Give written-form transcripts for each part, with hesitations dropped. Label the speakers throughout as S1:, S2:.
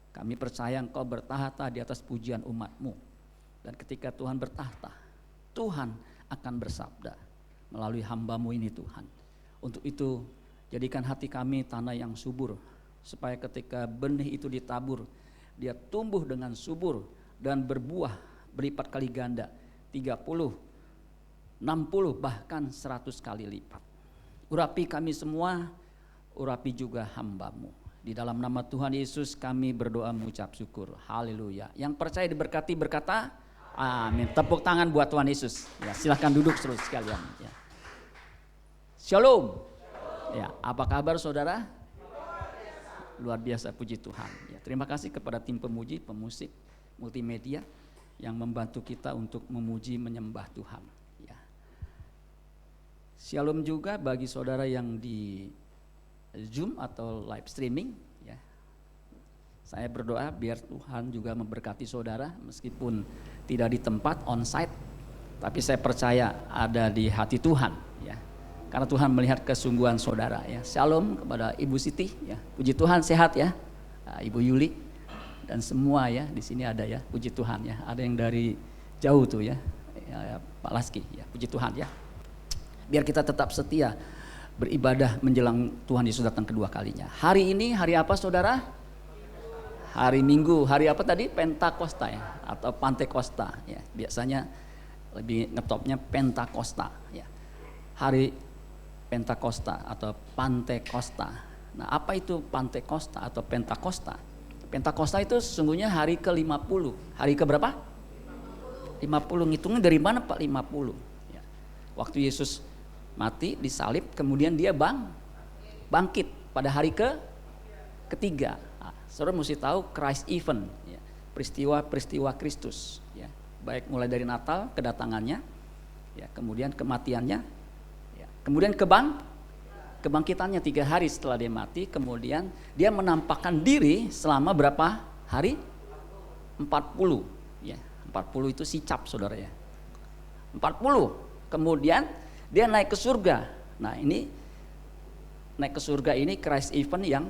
S1: Kami percaya Engkau bertahta di atas pujian umat-Mu. Dan ketika Tuhan bertahta, Tuhan akan bersabda melalui hamba-Mu ini Tuhan. Untuk itu jadikan hati kami tanah yang subur, supaya ketika benih itu ditabur, dia tumbuh dengan subur dan berbuah berlipat kali ganda, 30, 60 bahkan 100 kali lipat. Urapi kami semua, urapi juga hamba-Mu. Di dalam nama Tuhan Yesus kami berdoa mengucap syukur. Haleluya. Yang percaya diberkati berkata amin. Tepuk tangan buat Tuhan Yesus. Ya, silahkan duduk terus sekalian. Ya. Shalom. Ya, apa kabar saudara? Luar biasa, puji Tuhan. Ya, terima kasih kepada tim pemuji, pemusik, multimedia yang membantu kita untuk memuji menyembah Tuhan. Ya. Shalom juga bagi saudara yang di Zoom atau live streaming. Ya. Saya berdoa biar Tuhan juga memberkati saudara meskipun tidak di tempat on-site, tapi saya percaya ada di hati Tuhan. Ya. Karena Tuhan melihat kesungguhan saudara. Ya. Shalom kepada Ibu Siti. Ya. Puji Tuhan sehat ya, Ibu Yuli dan semua ya di sini ada ya. Puji Tuhan ya. Ada yang dari jauh tuh ya, Pak Laski. Ya. Puji Tuhan ya. Biar kita tetap setia beribadah menjelang Tuhan Yesus datang kedua kalinya. Hari ini hari apa saudara? Hari Minggu. Hari apa tadi? Pentakosta ya, atau Pantekosta ya. Biasanya lebih ngetopnya Pentakosta ya. Hari Pentakosta atau Pantekosta. Nah, apa itu Pantekosta atau Pentakosta? Pentakosta itu sesungguhnya hari ke-50. Hari ke berapa? 50. Ngitungnya dari mana Pak 50? Ya. Waktu Yesus mati, disalib, kemudian dia bangkit pada hari ketiga. Nah, saudara mesti tahu Christ event, ya, peristiwa Kristus, ya, baik mulai dari Natal kedatangannya, ya, kemudian kematiannya, ya, kemudian kebangkitannya 3 hari setelah dia mati, kemudian dia menampakkan diri selama berapa hari? 40, ya, 40 itu sicap saudara ya, 40, kemudian dia naik ke surga. Nah ini naik ke surga ini Christ event yang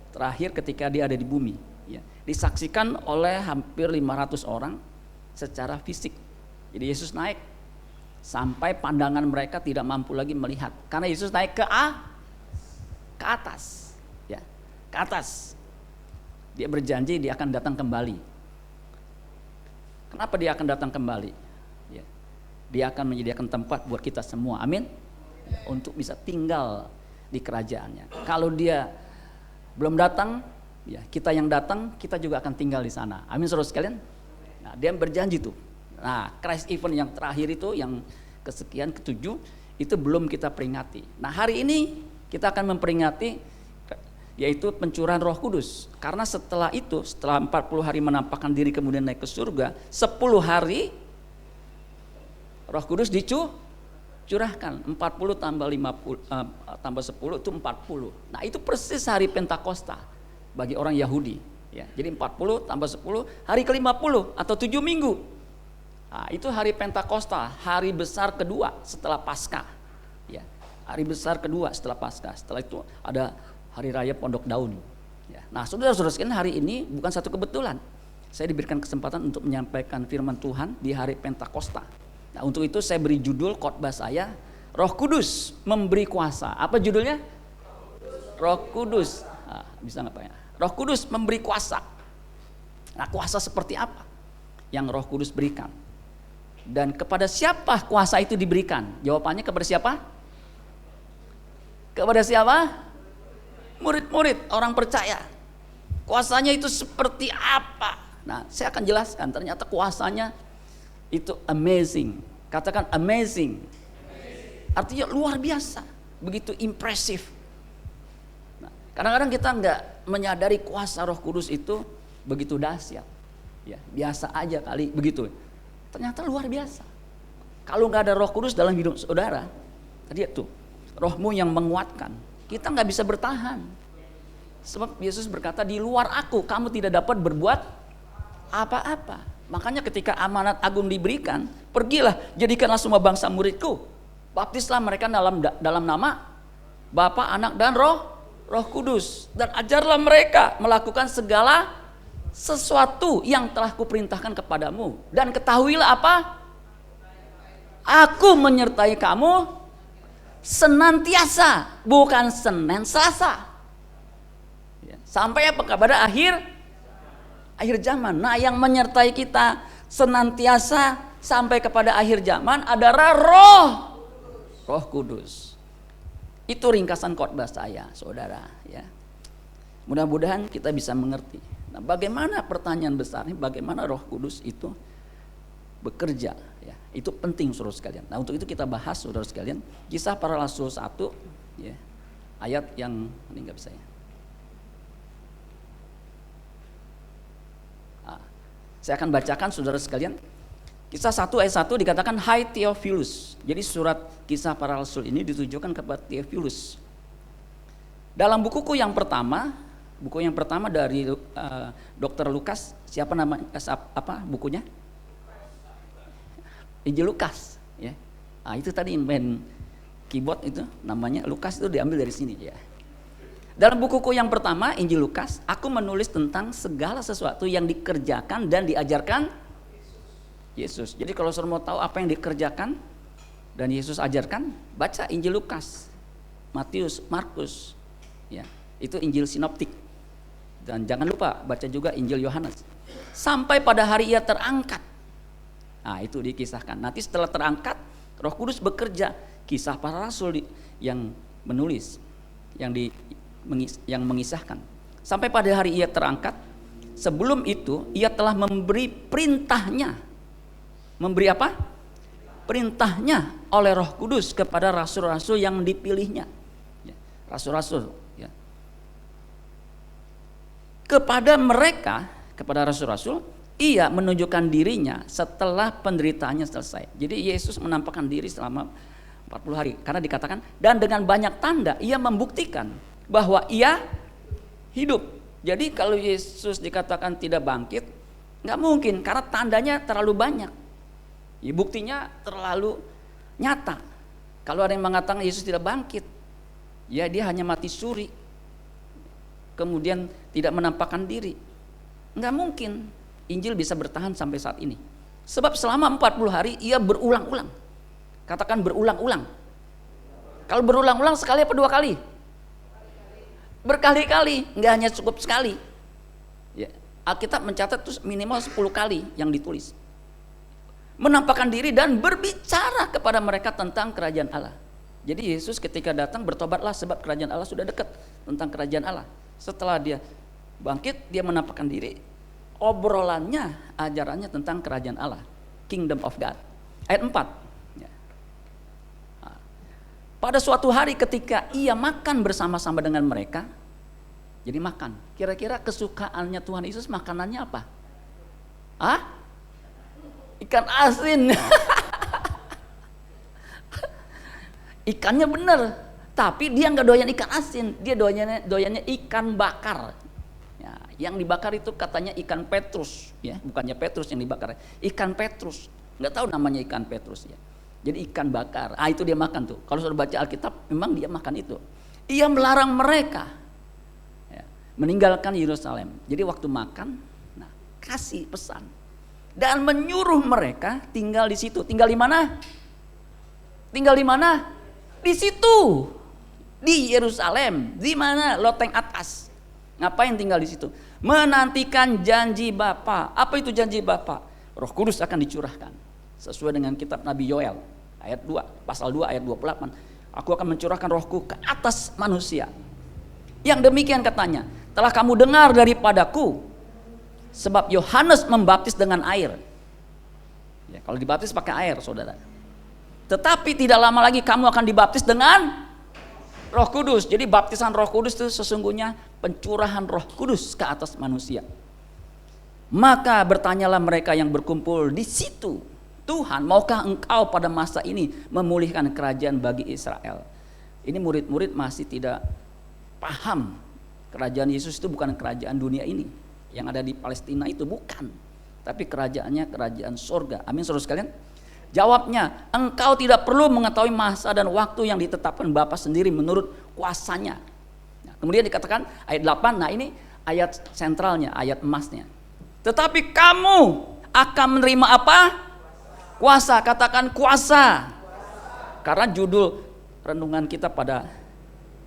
S1: terakhir ketika dia ada di bumi. Ya. Disaksikan oleh hampir 500 orang secara fisik. Jadi Yesus naik sampai pandangan mereka tidak mampu lagi melihat. Karena Yesus naik ke atas. Ya, ke atas. Dia berjanji dia akan datang kembali. Kenapa dia akan datang kembali? Dia akan menyediakan tempat buat kita semua, amin, untuk bisa tinggal di kerajaannya. Kalau dia belum datang, ya kita yang datang, kita juga akan tinggal di sana, amin saudara sekalian. Nah, dia berjanji tuh. Nah, Christ event yang terakhir itu, yang kesekian, ke-7, itu belum kita peringati. Nah, hari ini kita akan memperingati yaitu pencurahan Roh Kudus. Karena setelah itu, setelah 40 hari menampakkan diri kemudian naik ke surga, 10 hari Roh Kudus dicurahkan. 40 tambah 50 tambah 10 itu 40. Nah, itu persis hari Pentakosta bagi orang Yahudi, ya. Jadi 40 tambah 10 hari ke-50 atau 7 minggu. Nah, itu hari Pentakosta, hari besar kedua setelah Paskah. Ya. Hari besar kedua setelah Paskah. Setelah itu ada hari raya Pondok Daun. Ya. Nah, saudara-saudara sekalian, hari ini bukan satu kebetulan. Saya diberikan kesempatan untuk menyampaikan firman Tuhan di hari Pentakosta. Nah, untuk itu saya beri judul khotbah saya, Roh Kudus memberi kuasa. Apa judulnya? Roh Kudus. Nah, bisa nggak Pak ya? Roh Kudus memberi kuasa. Nah, kuasa seperti apa yang Roh Kudus berikan? Dan kepada siapa kuasa itu diberikan? Jawabannya kepada siapa? Kepada siapa? Murid-murid, orang percaya. Kuasanya itu seperti apa? Nah, saya akan jelaskan. Ternyata kuasanya itu amazing. Katakan amazing. Artinya luar biasa, begitu impresif. Nah, kadang-kadang kita nggak menyadari kuasa Roh Kudus itu begitu dahsyat. Ya, biasa aja kali begitu. Ternyata luar biasa. Kalau nggak ada Roh Kudus dalam hidup saudara, tadi itu rohmu yang menguatkan, kita nggak bisa bertahan. Sebab Yesus berkata, di luar aku kamu tidak dapat berbuat apa-apa. Makanya ketika amanat agung diberikan, pergilah jadikanlah semua bangsa muridku, baptislah mereka dalam nama Bapa, Anak dan Roh Roh Kudus, dan ajarlah mereka melakukan segala sesuatu yang telah kuperintahkan kepadamu, dan ketahuilah apa? Aku menyertai kamu senantiasa, bukan Senin Selasa. Sampai apa? Kepada akhir zaman. Nah, yang menyertai kita senantiasa sampai kepada akhir zaman adalah Roh Kudus. Itu ringkasan khotbah saya, saudara. Ya, mudah-mudahan kita bisa mengerti. Nah, bagaimana pertanyaan besarnya? Bagaimana Roh Kudus itu bekerja? Ya, itu penting, saudara sekalian. Nah, untuk itu kita bahas, saudara sekalian, Kisah Para Rasul 1, ya, ayat yang ini nggak bisa ya. Saya akan bacakan, saudara sekalian. Kisah 1 ayat 1 dikatakan, Hai Theophilus. Jadi surat Kisah Para Rasul ini ditujukan kepada Theophilus. Dalam buku yang pertama dari Dr. Lukas, siapa nama bukunya? Injil Lukas, ya. Nah, itu tadi main keyboard itu namanya Lukas, itu diambil dari sini, ya. Dalam bukuku yang pertama, Injil Lukas, aku menulis tentang segala sesuatu yang dikerjakan dan diajarkan Yesus. Jadi kalau saudara mau tahu apa yang dikerjakan dan Yesus ajarkan, baca Injil Lukas, Matius, Markus, ya, itu Injil sinoptik. Dan jangan lupa baca juga Injil Yohanes. Sampai pada hari ia terangkat. Nah, itu dikisahkan. Nanti setelah terangkat, Roh Kudus bekerja. Kisah Para Rasul yang menulis, yang mengisahkan. Sampai pada hari ia terangkat, sebelum itu ia telah memberi perintahnya. Memberi apa? Perintahnya oleh Roh Kudus kepada rasul-rasul yang dipilihnya. Ya, rasul-rasul, ya. Kepada mereka, kepada rasul-rasul, ia menunjukkan dirinya setelah penderitaannya selesai. Jadi Yesus menampakkan diri selama 40 hari. Karena dikatakan, dan dengan banyak tanda ia membuktikan bahwa ia hidup. Jadi kalau Yesus dikatakan tidak bangkit, nggak mungkin, karena tandanya terlalu banyak. Ya, buktinya terlalu nyata. Kalau ada yang mengatakan Yesus tidak bangkit, ya dia hanya mati suri, kemudian tidak menampakkan diri. Nggak mungkin Injil bisa bertahan sampai saat ini. Sebab selama 40 hari ia berulang-ulang. Katakan berulang-ulang. Kalau berulang-ulang sekali apa 2 kali? Berkali-kali, nggak hanya cukup sekali. Ya, Alkitab mencatat terus minimal 10 kali yang ditulis. Menampakkan diri dan berbicara kepada mereka tentang kerajaan Allah. Jadi Yesus ketika datang, bertobatlah sebab kerajaan Allah sudah dekat, tentang kerajaan Allah. Setelah dia bangkit, dia menampakkan diri. Obrolannya, ajarannya tentang kerajaan Allah, Kingdom of God. Ayat 4. Ya. Nah, pada suatu hari ketika ia makan bersama-sama dengan mereka, jadi makan. Kira-kira kesukaannya Tuhan Yesus makanannya apa? Hah? Ikan asin. Ikannya bener, tapi dia nggak doyan ikan asin, dia doyannya ikan bakar. Ya, yang dibakar itu katanya ikan Petrus, ya, bukannya Petrus yang dibakar, ikan Petrus. Nggak tahu namanya ikan Petrus, ya. Jadi ikan bakar. Ah, itu dia makan tuh. Kalau sudah baca Alkitab, memang dia makan itu. Ia melarang mereka, ya, meninggalkan Yerusalem. Jadi waktu makan, nah, kasih pesan dan menyuruh mereka tinggal di situ. Tinggal di mana? Tinggal di mana? Di situ, di Yerusalem. Di mana? Loteng atas. Ngapain tinggal di situ? Menantikan janji Bapa. Apa itu janji Bapa? Roh Kudus akan dicurahkan sesuai dengan kitab Nabi Yoel ayat 2, pasal 2 ayat 28. Aku akan mencurahkan rohku ke atas manusia. Yang demikian katanya, telah kamu dengar daripadaku, sebab Yohanes membaptis dengan air. Ya, kalau dibaptis pakai air, saudara. Tetapi tidak lama lagi kamu akan dibaptis dengan Roh Kudus. Jadi baptisan Roh Kudus itu sesungguhnya pencurahan Roh Kudus ke atas manusia. Maka bertanyalah mereka yang berkumpul di situ, Tuhan, maukah engkau pada masa ini memulihkan kerajaan bagi Israel? Ini murid-murid masih tidak paham. Kerajaan Yesus itu bukan kerajaan dunia ini. Yang ada di Palestina itu bukan. Tapi kerajaannya kerajaan sorga. Amin, saudara sekalian. Jawabnya, engkau tidak perlu mengetahui masa dan waktu yang ditetapkan Bapa sendiri menurut kuasanya. Nah, Kemudian dikatakan ayat 8, nah ini ayat sentralnya, ayat emasnya. Tetapi kamu akan menerima apa? Kuasa. Katakan kuasa. Karena judul renungan kita pada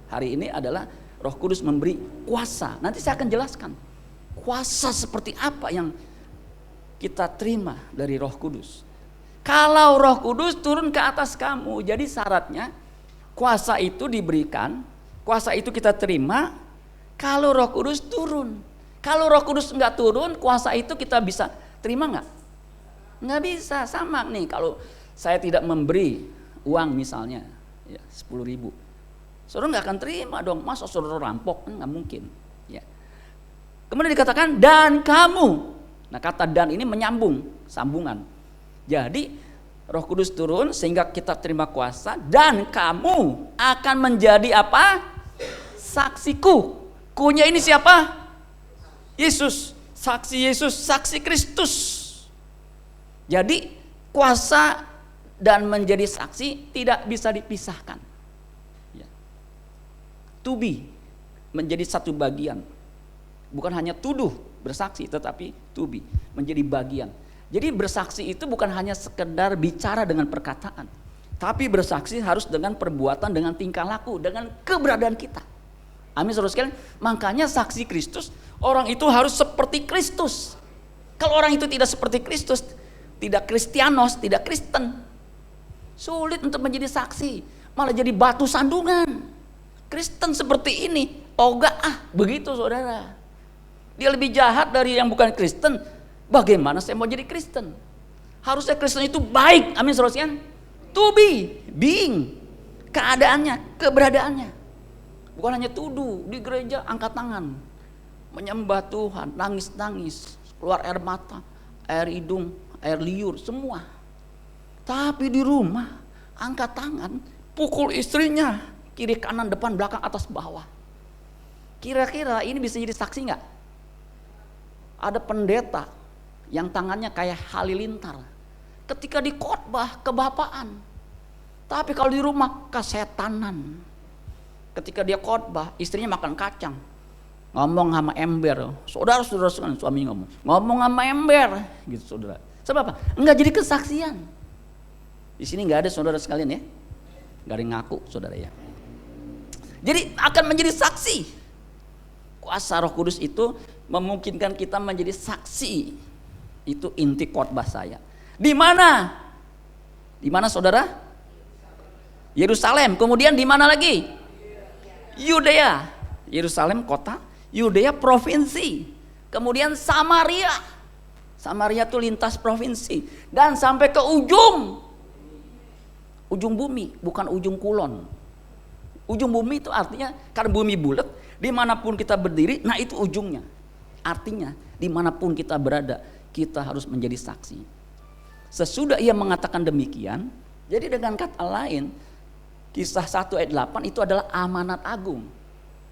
S1: hari ini adalah Roh Kudus memberi kuasa. Nanti saya akan jelaskan kuasa seperti apa yang kita terima dari Roh Kudus. Kalau Roh Kudus turun ke atas kamu, jadi syaratnya kuasa itu diberikan, kuasa itu kita terima kalau Roh Kudus turun. Kalau Roh Kudus enggak turun, kuasa itu kita bisa terima enggak? Enggak bisa. Sama nih kalau saya tidak memberi uang misalnya ya, 10.000, saudara enggak akan terima dong. Masa saudara rampok? Enggak mungkin ya. Kemudian dikatakan dan kamu. Nah kata dan ini menyambung, sambungan. Jadi Roh Kudus turun sehingga kita terima kuasa dan kamu akan menjadi apa? Saksiku. Kunya ini siapa? Yesus. Saksi Yesus, saksi Kristus. Jadi kuasa dan menjadi saksi tidak bisa dipisahkan. Ya. To be menjadi satu bagian. Bukan hanya tuduh bersaksi tetapi to be menjadi bagian. Jadi bersaksi itu bukan hanya sekedar bicara dengan perkataan, tapi bersaksi harus dengan perbuatan, dengan tingkah laku, dengan keberadaan kita. Amin saudara sekalian. Makanya saksi Kristus, orang itu harus seperti Kristus. Kalau orang itu tidak seperti Kristus, tidak Kristianos, tidak Kristen, sulit untuk menjadi saksi, malah jadi batu sandungan. Kristen seperti ini, begitu saudara. Dia lebih jahat dari yang bukan Kristen. Bagaimana saya mau jadi Kristen? Harusnya Kristen itu baik. Amin saudara sekalian. To be, being, keadaannya, keberadaannya. Bukan hanya tuduh di gereja angkat tangan, menyembah Tuhan, nangis-nangis, keluar air mata, air hidung, air liur, semua. Tapi di rumah angkat tangan, pukul istrinya, kiri kanan depan belakang atas bawah. Kira-kira ini bisa jadi saksi nggak? Ada pendeta yang tangannya kayak halilintar, ketika di khotbah kebapaan, tapi kalau di rumah kesetanan. Ketika dia khotbah, istrinya makan kacang, ngomong sama ember, saudara-saudara sekalian, suami ngomong sama ember, gitu saudara. Sebab apa? Enggak jadi kesaksian. Di sini nggak ada saudara sekalian ya, nggak ada yang ngaku saudara ya. Jadi akan menjadi saksi. Kuasa Roh Kudus itu memungkinkan kita menjadi saksi. Itu inti khotbah saya. Di mana? Di mana saudara? Yerusalem. Kemudian di mana lagi? Yudea. Yerusalem kota, Yudea provinsi. Kemudian Samaria. Samaria itu lintas provinsi dan sampai ke ujung bumi, bukan ujung kulon. Ujung bumi itu artinya karena bumi bulat, dimanapun kita berdiri, nah itu ujungnya. Artinya dimanapun kita berada, kita harus menjadi saksi. Sesudah ia mengatakan demikian, jadi dengan kata lain, Kisah 1 ayat 8 itu adalah amanat agung.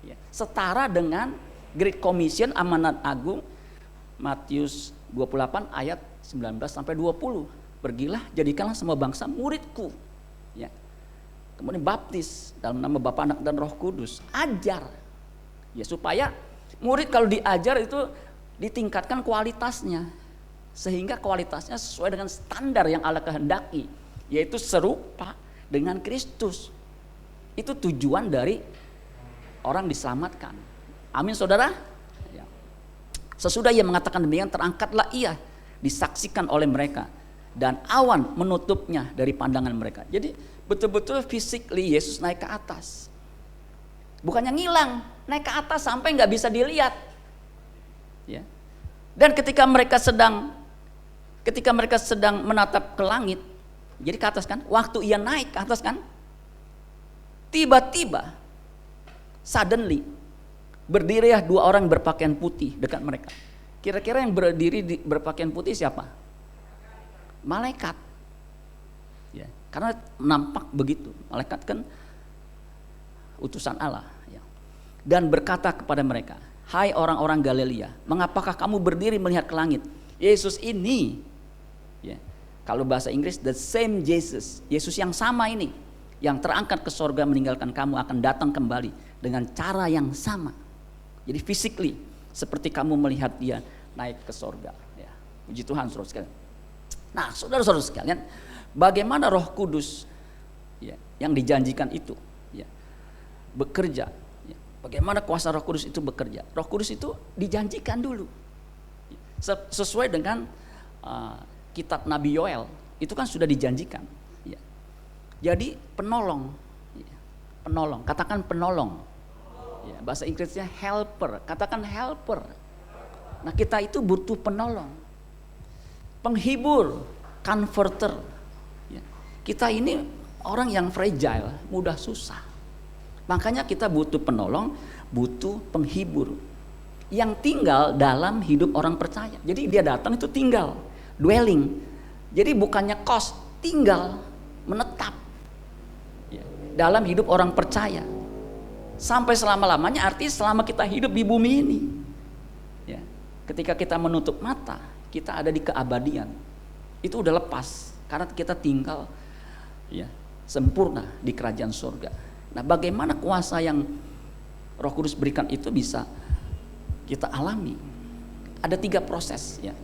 S1: Ya, setara dengan Great Commission, amanat agung, Matius 28 ayat 19 sampai 20. Pergilah, jadikanlah semua bangsa muridku. Ya. Kemudian baptis dalam nama Bapa, Anak dan Roh Kudus. Ajar. Ya, supaya murid kalau diajar itu ditingkatkan kualitasnya, sehingga kualitasnya sesuai dengan standar yang Allah kehendaki, yaitu serupa dengan Kristus. Itu tujuan dari orang diselamatkan. Amin saudara. Ya. Sesudah ia mengatakan demikian, terangkatlah ia, disaksikan oleh mereka, dan awan menutupnya dari pandangan mereka. Jadi betul-betul physically Yesus naik ke atas. Bukannya ngilang, naik ke atas sampai nggak bisa dilihat. Ya. Dan ketika mereka sedang menatap ke langit, jadi ke atas kan, waktu ia naik ke atas kan, tiba-tiba suddenly berdirilah dua orang berpakaian putih dekat mereka. Kira-kira yang berdiri berpakaian putih siapa? Malaikat. Ya, karena nampak begitu, malaikat kan utusan Allah. Ya. Dan berkata kepada mereka, hai orang-orang Galilea, mengapakah kamu berdiri melihat ke langit? Yesus ini, ya, kalau bahasa Inggris the same Jesus, Yesus yang sama ini, yang terangkat ke sorga meninggalkan kamu akan datang kembali dengan cara yang sama. Jadi physically, seperti kamu melihat dia naik ke sorga. Ya. Puji Tuhan saudara sekalian. Nah saudara-saudara sekalian, bagaimana Roh Kudus ya, yang dijanjikan itu ya, bekerja ya. Bagaimana kuasa Roh Kudus itu bekerja? Roh Kudus itu dijanjikan dulu sesuai dengan kitab Nabi Yoel, itu kan sudah dijanjikan ya. Jadi penolong ya. Penolong, katakan penolong ya, bahasa Inggrisnya helper, katakan helper. Nah kita itu butuh penolong, penghibur, comforter ya. Kita ini orang yang fragile, mudah susah. Makanya kita butuh penolong, butuh penghibur yang tinggal dalam hidup orang percaya. Jadi dia datang itu tinggal, dwelling. Jadi bukannya kos, tinggal, menetap ya, dalam hidup orang percaya. Sampai selama-lamanya, artinya selama kita hidup di bumi ini. Ya, ketika kita menutup mata, kita ada di keabadian. Itu udah lepas, karena kita tinggal ya, sempurna di kerajaan surga. Nah bagaimana kuasa yang Roh Kudus berikan itu bisa kita alami? Ada 3 proses ya.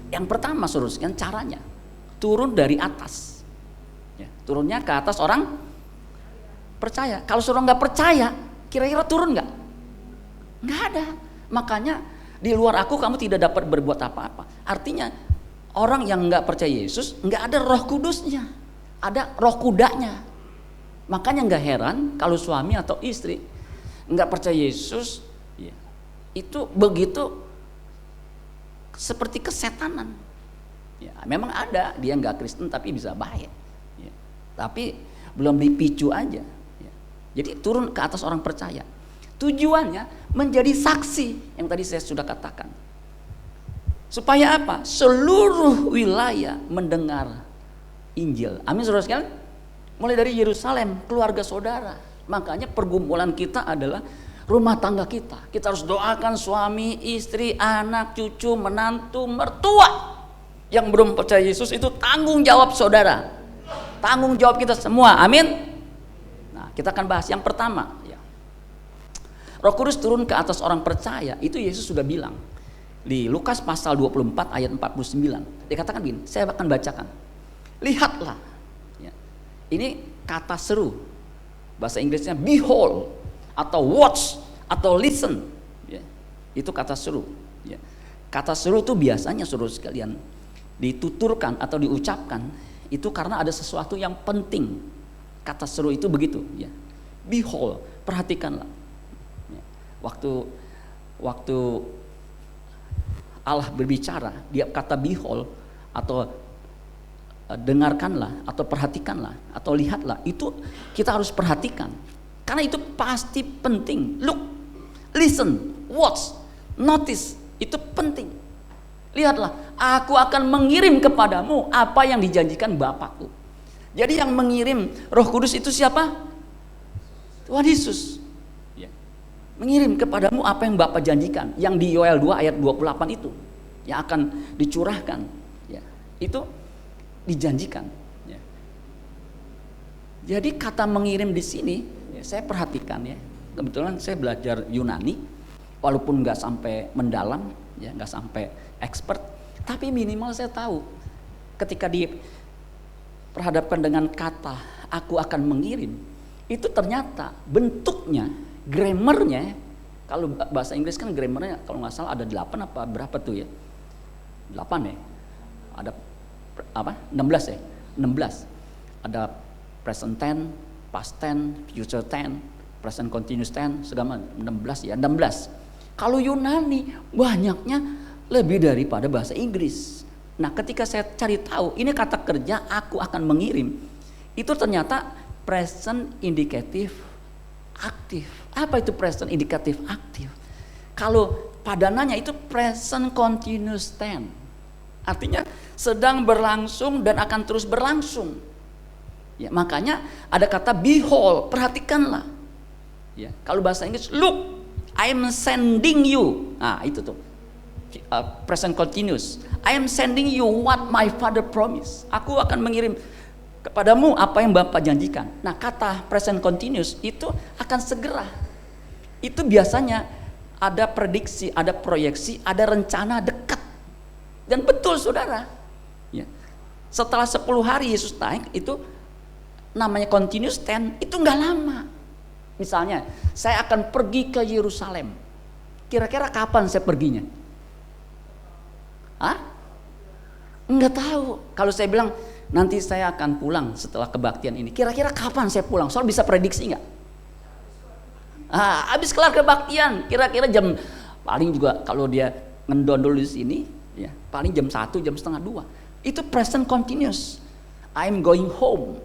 S1: Yang pertama saudara sekalian, caranya turun dari atas ya, turunnya ke atas orang percaya. Kalau saudara nggak percaya, kira-kira turun nggak? Nggak ada. Makanya di luar aku kamu tidak dapat berbuat apa-apa. Artinya orang yang nggak percaya Yesus nggak ada Roh Kudusnya, ada roh kudanya. Makanya nggak heran kalau suami atau istri nggak percaya Yesus ya, itu begitu seperti kesetanan ya. Memang ada dia nggak Kristen tapi bisa baik ya. Tapi belum dipicu aja ya. Jadi turun ke atas orang percaya, tujuannya menjadi saksi yang tadi saya sudah katakan. Supaya apa? Seluruh wilayah mendengar Injil. Amin saudara sekalian. Mulai dari Yerusalem, keluarga saudara. Makanya pergumulan kita adalah rumah tangga kita. Kita harus doakan suami, istri, anak, cucu, menantu, mertua. Yang belum percaya Yesus itu tanggung jawab saudara. Tanggung jawab kita semua. Amin. Nah, kita akan bahas yang pertama ya. Roh Kudus turun ke atas orang percaya. Itu Yesus sudah bilang di Lukas pasal 24 ayat 49. Dikatakan begini, saya akan bacakan. Lihatlah ya. Ini kata seru, bahasa Inggrisnya behold atau watch atau listen ya. Itu kata seru ya. Kata seru itu biasanya saudara sekalian dituturkan atau diucapkan itu karena ada sesuatu yang penting. Kata seru itu begitu ya. Behold, perhatikanlah ya. Waktu Allah berbicara, dia kata behold atau dengarkanlah atau perhatikanlah atau lihatlah, itu kita harus perhatikan karena itu pasti penting. Look, listen, watch, notice, itu penting. Lihatlah, aku akan mengirim kepadamu apa yang dijanjikan Bapakku. Jadi yang mengirim Roh Kudus itu siapa? Tuhan Yesus ya. Mengirim kepadamu apa yang Bapa janjikan, yang di Yoel 2 ayat 28 itu yang akan dicurahkan ya. Itu dijanjikan ya. Jadi kata mengirim di sini ya, saya perhatikan ya, kebetulan saya belajar Yunani walaupun nggak sampai mendalam ya, nggak sampai expert, tapi minimal saya tahu ketika diperhadapkan dengan kata aku akan mengirim, itu ternyata bentuknya, grammarnya, kalau bahasa Inggris kan grammarnya kalau nggak salah ada 8 apa berapa tuh ya, 8 ya, ada apa 16 ya, 16 ada present tense, past tense, future tense, present continuous tense, segala 16 ya, 16. Kalau Yunani banyaknya lebih daripada bahasa Inggris. Nah ketika saya cari tahu ini kata kerja aku akan mengirim, itu ternyata present indicative aktif. Apa itu present indicative aktif? Kalau padanannya itu present continuous tense, artinya sedang berlangsung dan akan terus berlangsung. Ya, makanya ada kata behold, perhatikanlah. Ya, kalau bahasa Inggris look, I am sending you. Nah, itu tuh. Present continuous. I am sending you what my father promised. Aku akan mengirim kepadamu apa yang Bapa janjikan. Nah, kata present continuous itu akan segera. Itu biasanya ada prediksi, ada proyeksi, ada rencana dekat. Dan betul saudara. Ya. Setelah 10 hari Yesus naik, itu namanya continuous tense, itu nggak lama. Misalnya, saya akan pergi ke Yerusalem. Kira-kira kapan saya perginya? Hah? Enggak tahu. Kalau saya bilang nanti saya akan pulang setelah kebaktian ini, kira-kira kapan saya pulang? Soal bisa prediksi nggak? Habis kelar kebaktian, kira-kira jam, paling juga kalau dia ngedondol di sini, ya paling jam 1, jam setengah 2. Itu present continuous. I'm going home.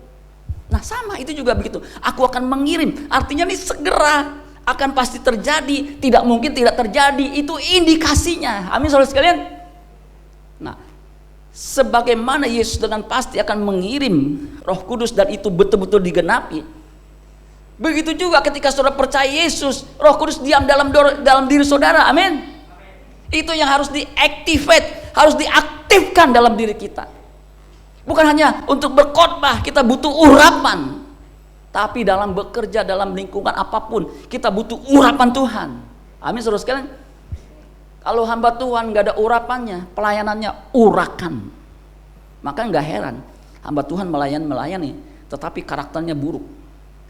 S1: Nah sama itu juga begitu. Aku akan mengirim. Artinya ini segera akan pasti terjadi. Tidak mungkin tidak terjadi. Itu indikasinya. Amin saudara sekalian. Nah, sebagaimana Yesus dengan pasti akan mengirim Roh Kudus dan itu betul-betul digenapi. Begitu juga ketika saudara percaya Yesus, Roh Kudus diam dalam diri saudara. Amin. Itu yang harus diactivate, harus diaktifkan dalam diri kita. Bukan hanya untuk berkhotbah kita butuh urapan, tapi dalam bekerja dalam lingkungan apapun kita butuh urapan Tuhan. Amin saudara sekalian. Kalau hamba Tuhan nggak ada urapannya, pelayanannya urakan, maka nggak heran hamba Tuhan melayani, tetapi karakternya buruk.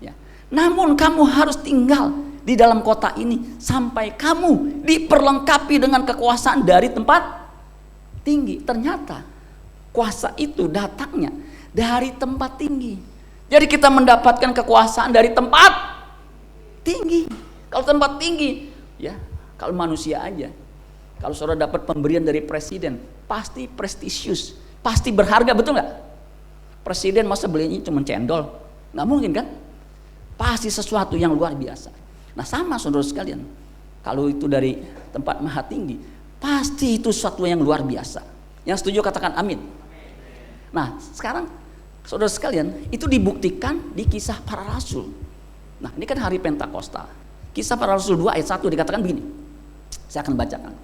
S1: Ya. Namun kamu harus tinggal di dalam kota ini sampai kamu diperlengkapi dengan kekuasaan dari tempat tinggi. Ternyata kuasa itu datangnya dari tempat tinggi. Jadi kita mendapatkan kekuasaan dari tempat tinggi. Kalau tempat tinggi, ya kalau manusia aja, kalau saudara dapat pemberian dari presiden, pasti prestisius, pasti berharga, betul nggak? Presiden masa belinya cuma cendol? Nggak mungkin kan? Pasti sesuatu yang luar biasa. Nah sama saudara sekalian, kalau itu dari tempat maha tinggi, pasti itu sesuatu yang luar biasa. Yang setuju katakan amin. Nah sekarang saudara sekalian, itu dibuktikan di Kisah Para Rasul. Nah ini kan hari Pentakosta. Kisah Para Rasul 2 ayat 1 dikatakan begini, saya akan bacakan.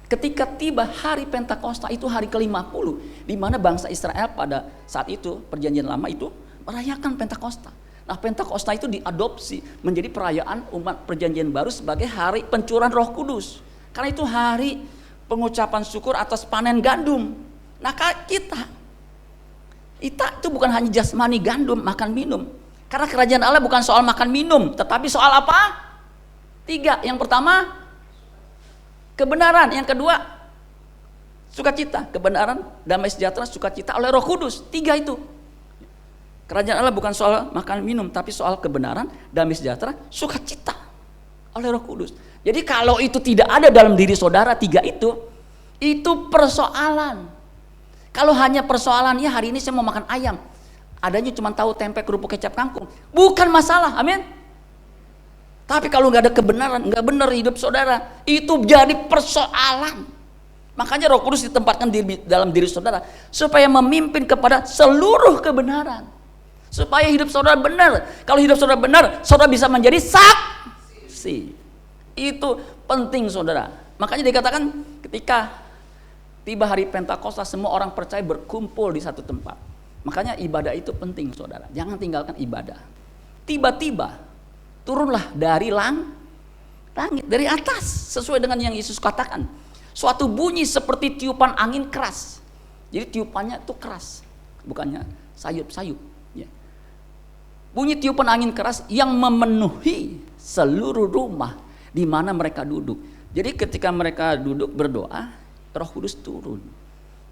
S1: Ketika tiba hari Pentakosta, itu hari ke-50, di mana bangsa Israel pada saat itu, perjanjian lama itu merayakan Pentakosta. Nah Pentakosta itu diadopsi menjadi perayaan umat perjanjian baru sebagai hari pencurahan Roh Kudus. Karena itu hari pengucapan syukur atas panen gandum. Nah kita itu bukan hanya jasmani gandum, makan minum. Karena kerajaan Allah bukan soal makan minum, tetapi soal apa? 3. Yang pertama, kebenaran. Yang kedua, sukacita. Kebenaran, damai sejahtera, sukacita oleh Roh Kudus. 3 itu. Kerajaan Allah bukan soal makan minum, tapi soal kebenaran, damai sejahtera, sukacita oleh Roh Kudus. Jadi kalau itu tidak ada dalam diri saudara 3 itu persoalan. Kalau hanya persoalannya hari ini saya mau makan ayam, adanya cuma tahu, tempe, kerupuk, kecap, kangkung, bukan masalah, amin. Tapi kalau nggak ada kebenaran, nggak benar hidup saudara, itu jadi persoalan. Makanya Roh Kudus ditempatkan dalam diri saudara supaya memimpin kepada seluruh kebenaran, supaya hidup saudara benar. Kalau hidup saudara benar, saudara bisa menjadi saksi. Itu penting saudara. Makanya dikatakan ketika tiba hari Pentakosta, semua orang percaya berkumpul di satu tempat. Makanya ibadah itu penting saudara. Jangan tinggalkan ibadah. Tiba-tiba turunlah dari langit, dari atas, sesuai dengan yang Yesus katakan. Suatu bunyi seperti tiupan angin keras. Jadi tiupannya itu keras, bukannya sayup-sayup. Ya. Bunyi tiupan angin keras yang memenuhi seluruh rumah di mana mereka duduk. Jadi ketika mereka duduk berdoa, Roh Kudus turun.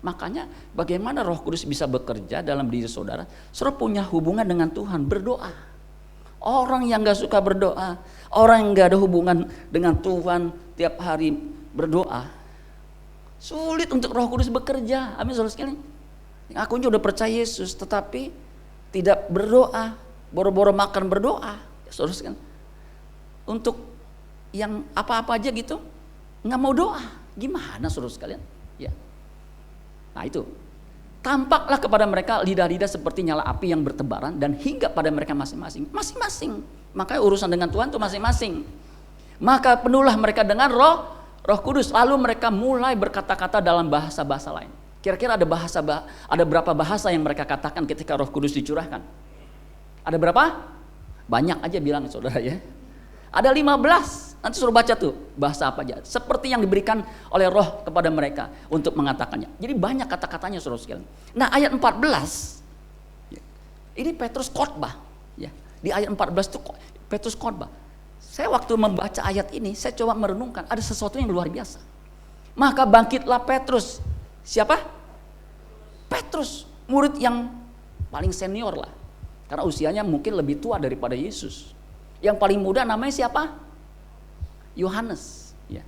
S1: Makanya bagaimana Roh Kudus bisa bekerja dalam diri saudara? Saudara punya hubungan dengan Tuhan, berdoa. Orang yang gak suka berdoa, orang yang gak ada hubungan dengan Tuhan tiap hari berdoa, sulit untuk Roh Kudus bekerja. Amin saudara sekalian. Aku udah percaya Yesus tetapi tidak berdoa, boro-boro makan berdoa. Saudara sekalian, untuk yang apa-apa aja gitu nggak mau doa. Gimana saudara sekalian? Ya. Nah itu, tampaklah kepada mereka lidah-lidah seperti nyala api yang bertebaran dan hingga pada mereka masing-masing. Makanya urusan dengan Tuhan itu masing-masing. Maka penuhlah mereka dengan Roh Kudus. Lalu mereka mulai berkata-kata dalam bahasa-bahasa lain. Kira-kira ada berapa bahasa yang mereka katakan ketika Roh Kudus dicurahkan? Ada berapa? Banyak aja bilang saudara ya. Ada 15. Nanti suruh baca tuh bahasa apa aja. Seperti yang diberikan oleh Roh kepada mereka untuk mengatakannya. Jadi banyak kata-katanya saudara sekalian. Nah ayat 14. Ini Petrus khotbah. Ya. Di ayat 14 itu Petrus khotbah. Saya waktu membaca ayat ini, saya coba merenungkan ada sesuatu yang luar biasa. Maka bangkitlah Petrus. Siapa? Petrus, murid yang paling senior lah. Karena usianya mungkin lebih tua daripada Yesus. Yang paling muda namanya siapa? Yohanes. Ya.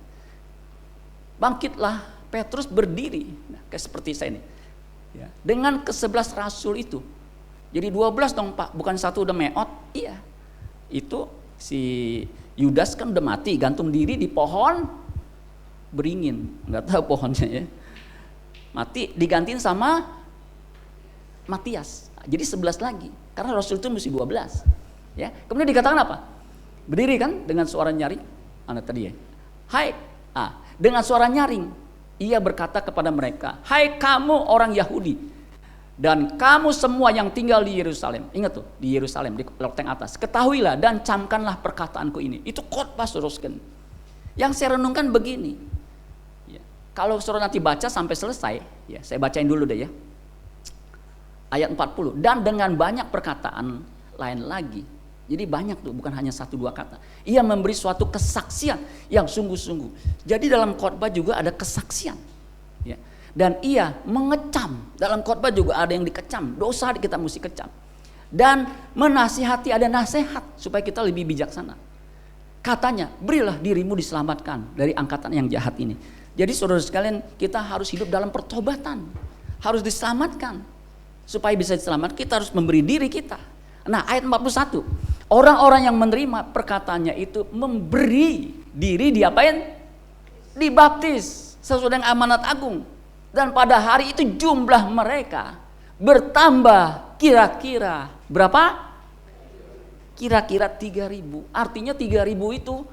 S1: Bangkitlah Petrus berdiri. Nah, kayak seperti saya ini. Ya. Dengan ke-11 rasul itu. Jadi 12 dong Pak, bukan satu udah meot. Iya. Itu si Yudas kan udah mati, gantung diri di pohon beringin. Nggak tahu pohonnya ya. Mati digantiin sama Matias. Jadi 11 lagi. Karena rasul itu mesti 12. Ya. Kemudian dikatakan apa? Berdiri kan dengan suara nyaring. Anak tadi ya. Hai. Dengan suara nyaring ia berkata kepada mereka, "Hai kamu orang Yahudi dan kamu semua yang tinggal di Yerusalem." Ingat tuh, di Yerusalem di loteng atas. "Ketahuilah dan camkanlah perkataanku ini." Itu khotbah saudara. Yang saya renungkan begini. Kalau saudara nanti baca sampai selesai, ya saya bacain dulu deh ya. Ayat 40. Dan dengan banyak perkataan lain lagi. Jadi banyak tuh, bukan hanya 1-2 kata. Ia memberi suatu kesaksian yang sungguh-sungguh. Jadi dalam khotbah juga ada kesaksian. Ya. Dan ia mengecam. Dalam khotbah juga ada yang dikecam. Dosa kita mesti kecam. Dan menasihati, ada nasihat supaya kita lebih bijaksana. Katanya, berilah dirimu diselamatkan dari angkatan yang jahat ini. Jadi saudara sekalian, kita harus hidup dalam pertobatan. Harus diselamatkan. Supaya bisa diselamatkan, kita harus memberi diri kita. Nah ayat 41. Orang-orang yang menerima perkataannya itu memberi diri diapain? Dibaptis sesuai dengan amanat agung. Dan pada hari itu jumlah mereka bertambah kira-kira berapa? Kira-kira 3.000. Artinya 3.000 itu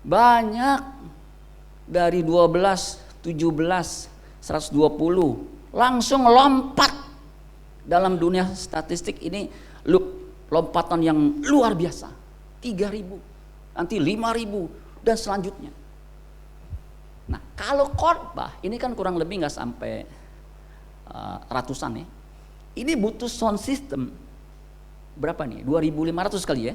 S1: banyak. Dari 12, 17, 120 langsung lompat. Dalam dunia statistik ini lompatan yang luar biasa. 3.000, nanti 5.000 dan selanjutnya. Nah kalau khotbah ini kan kurang lebih nggak sampai ratusan ya. Ini butuh sound system berapa nih? 2.500 kali ya.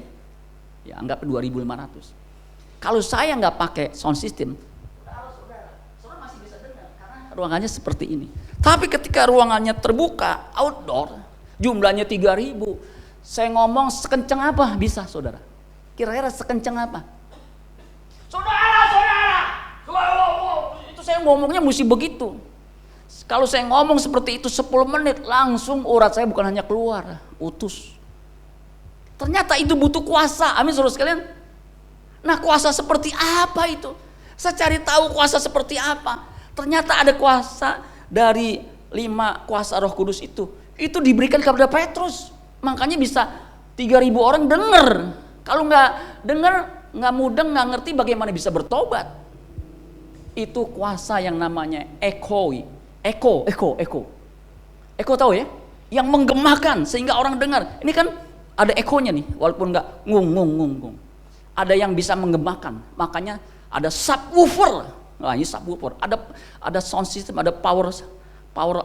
S1: Ya anggap 2.500. Kalau saya nggak pakai sound system, saudara masih bisa dengar karena ruangannya seperti ini. Tapi ketika ruangannya terbuka, outdoor, jumlahnya 3.000, saya ngomong sekencang apa bisa saudara? Kira-kira sekencang apa? Saudara, itu saya ngomongnya mesti begitu. Kalau saya ngomong seperti itu 10 menit, langsung urat saya bukan hanya keluar, utus. Ternyata itu butuh kuasa, amin saudara sekalian. Nah kuasa seperti apa itu? Saya cari tahu kuasa seperti apa. Ternyata ada kuasa dari 5 kuasa Roh Kudus itu diberikan kepada Petrus. Makanya bisa 3.000 orang dengar. Kalau nggak dengar, nggak mudeng, nggak ngerti bagaimana bisa bertobat. Itu kuasa yang namanya Eko tahu ya? Yang menggemakan sehingga orang dengar. Ini kan ada ekonya nih, walaupun nggak ngung. Ada yang bisa menggemakan. Makanya ada subwoofer. Nah, ini subwoofer. Ada sound system, ada power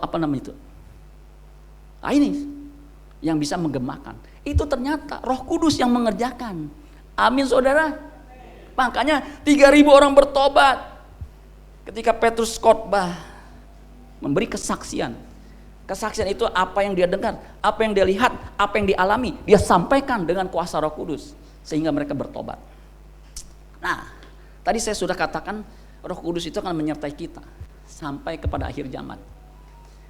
S1: apa namanya itu? Nah, ini yang bisa menggemakan. Itu ternyata Roh Kudus yang mengerjakan. Amin saudara. Makanya 3.000 orang bertobat. Ketika Petrus khotbah memberi kesaksian. Kesaksian itu apa yang dia dengar, apa yang dia lihat, apa yang dialami, dia sampaikan dengan kuasa Roh Kudus sehingga mereka bertobat. Nah, tadi saya sudah katakan Roh Kudus itu akan menyertai kita sampai kepada akhir zaman.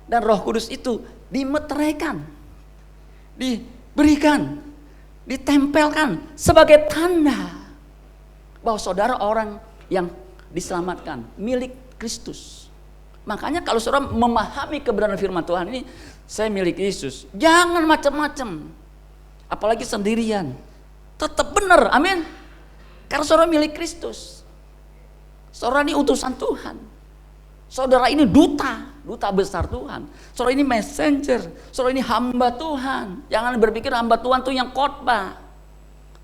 S1: Dan Roh Kudus itu dimeteraikan, diberikan, ditempelkan sebagai tanda bahwa saudara orang yang diselamatkan, milik Kristus. Makanya kalau saudara memahami kebenaran firman Tuhan ini, saya milik Yesus, jangan macam-macam, apalagi sendirian, tetap benar, amin. Karena saudara milik Kristus, saudara ini utusan Tuhan, saudara ini duta duta besar Tuhan. Saudara ini messenger, saudara ini hamba Tuhan. Jangan berpikir hamba Tuhan tuh yang khotbah.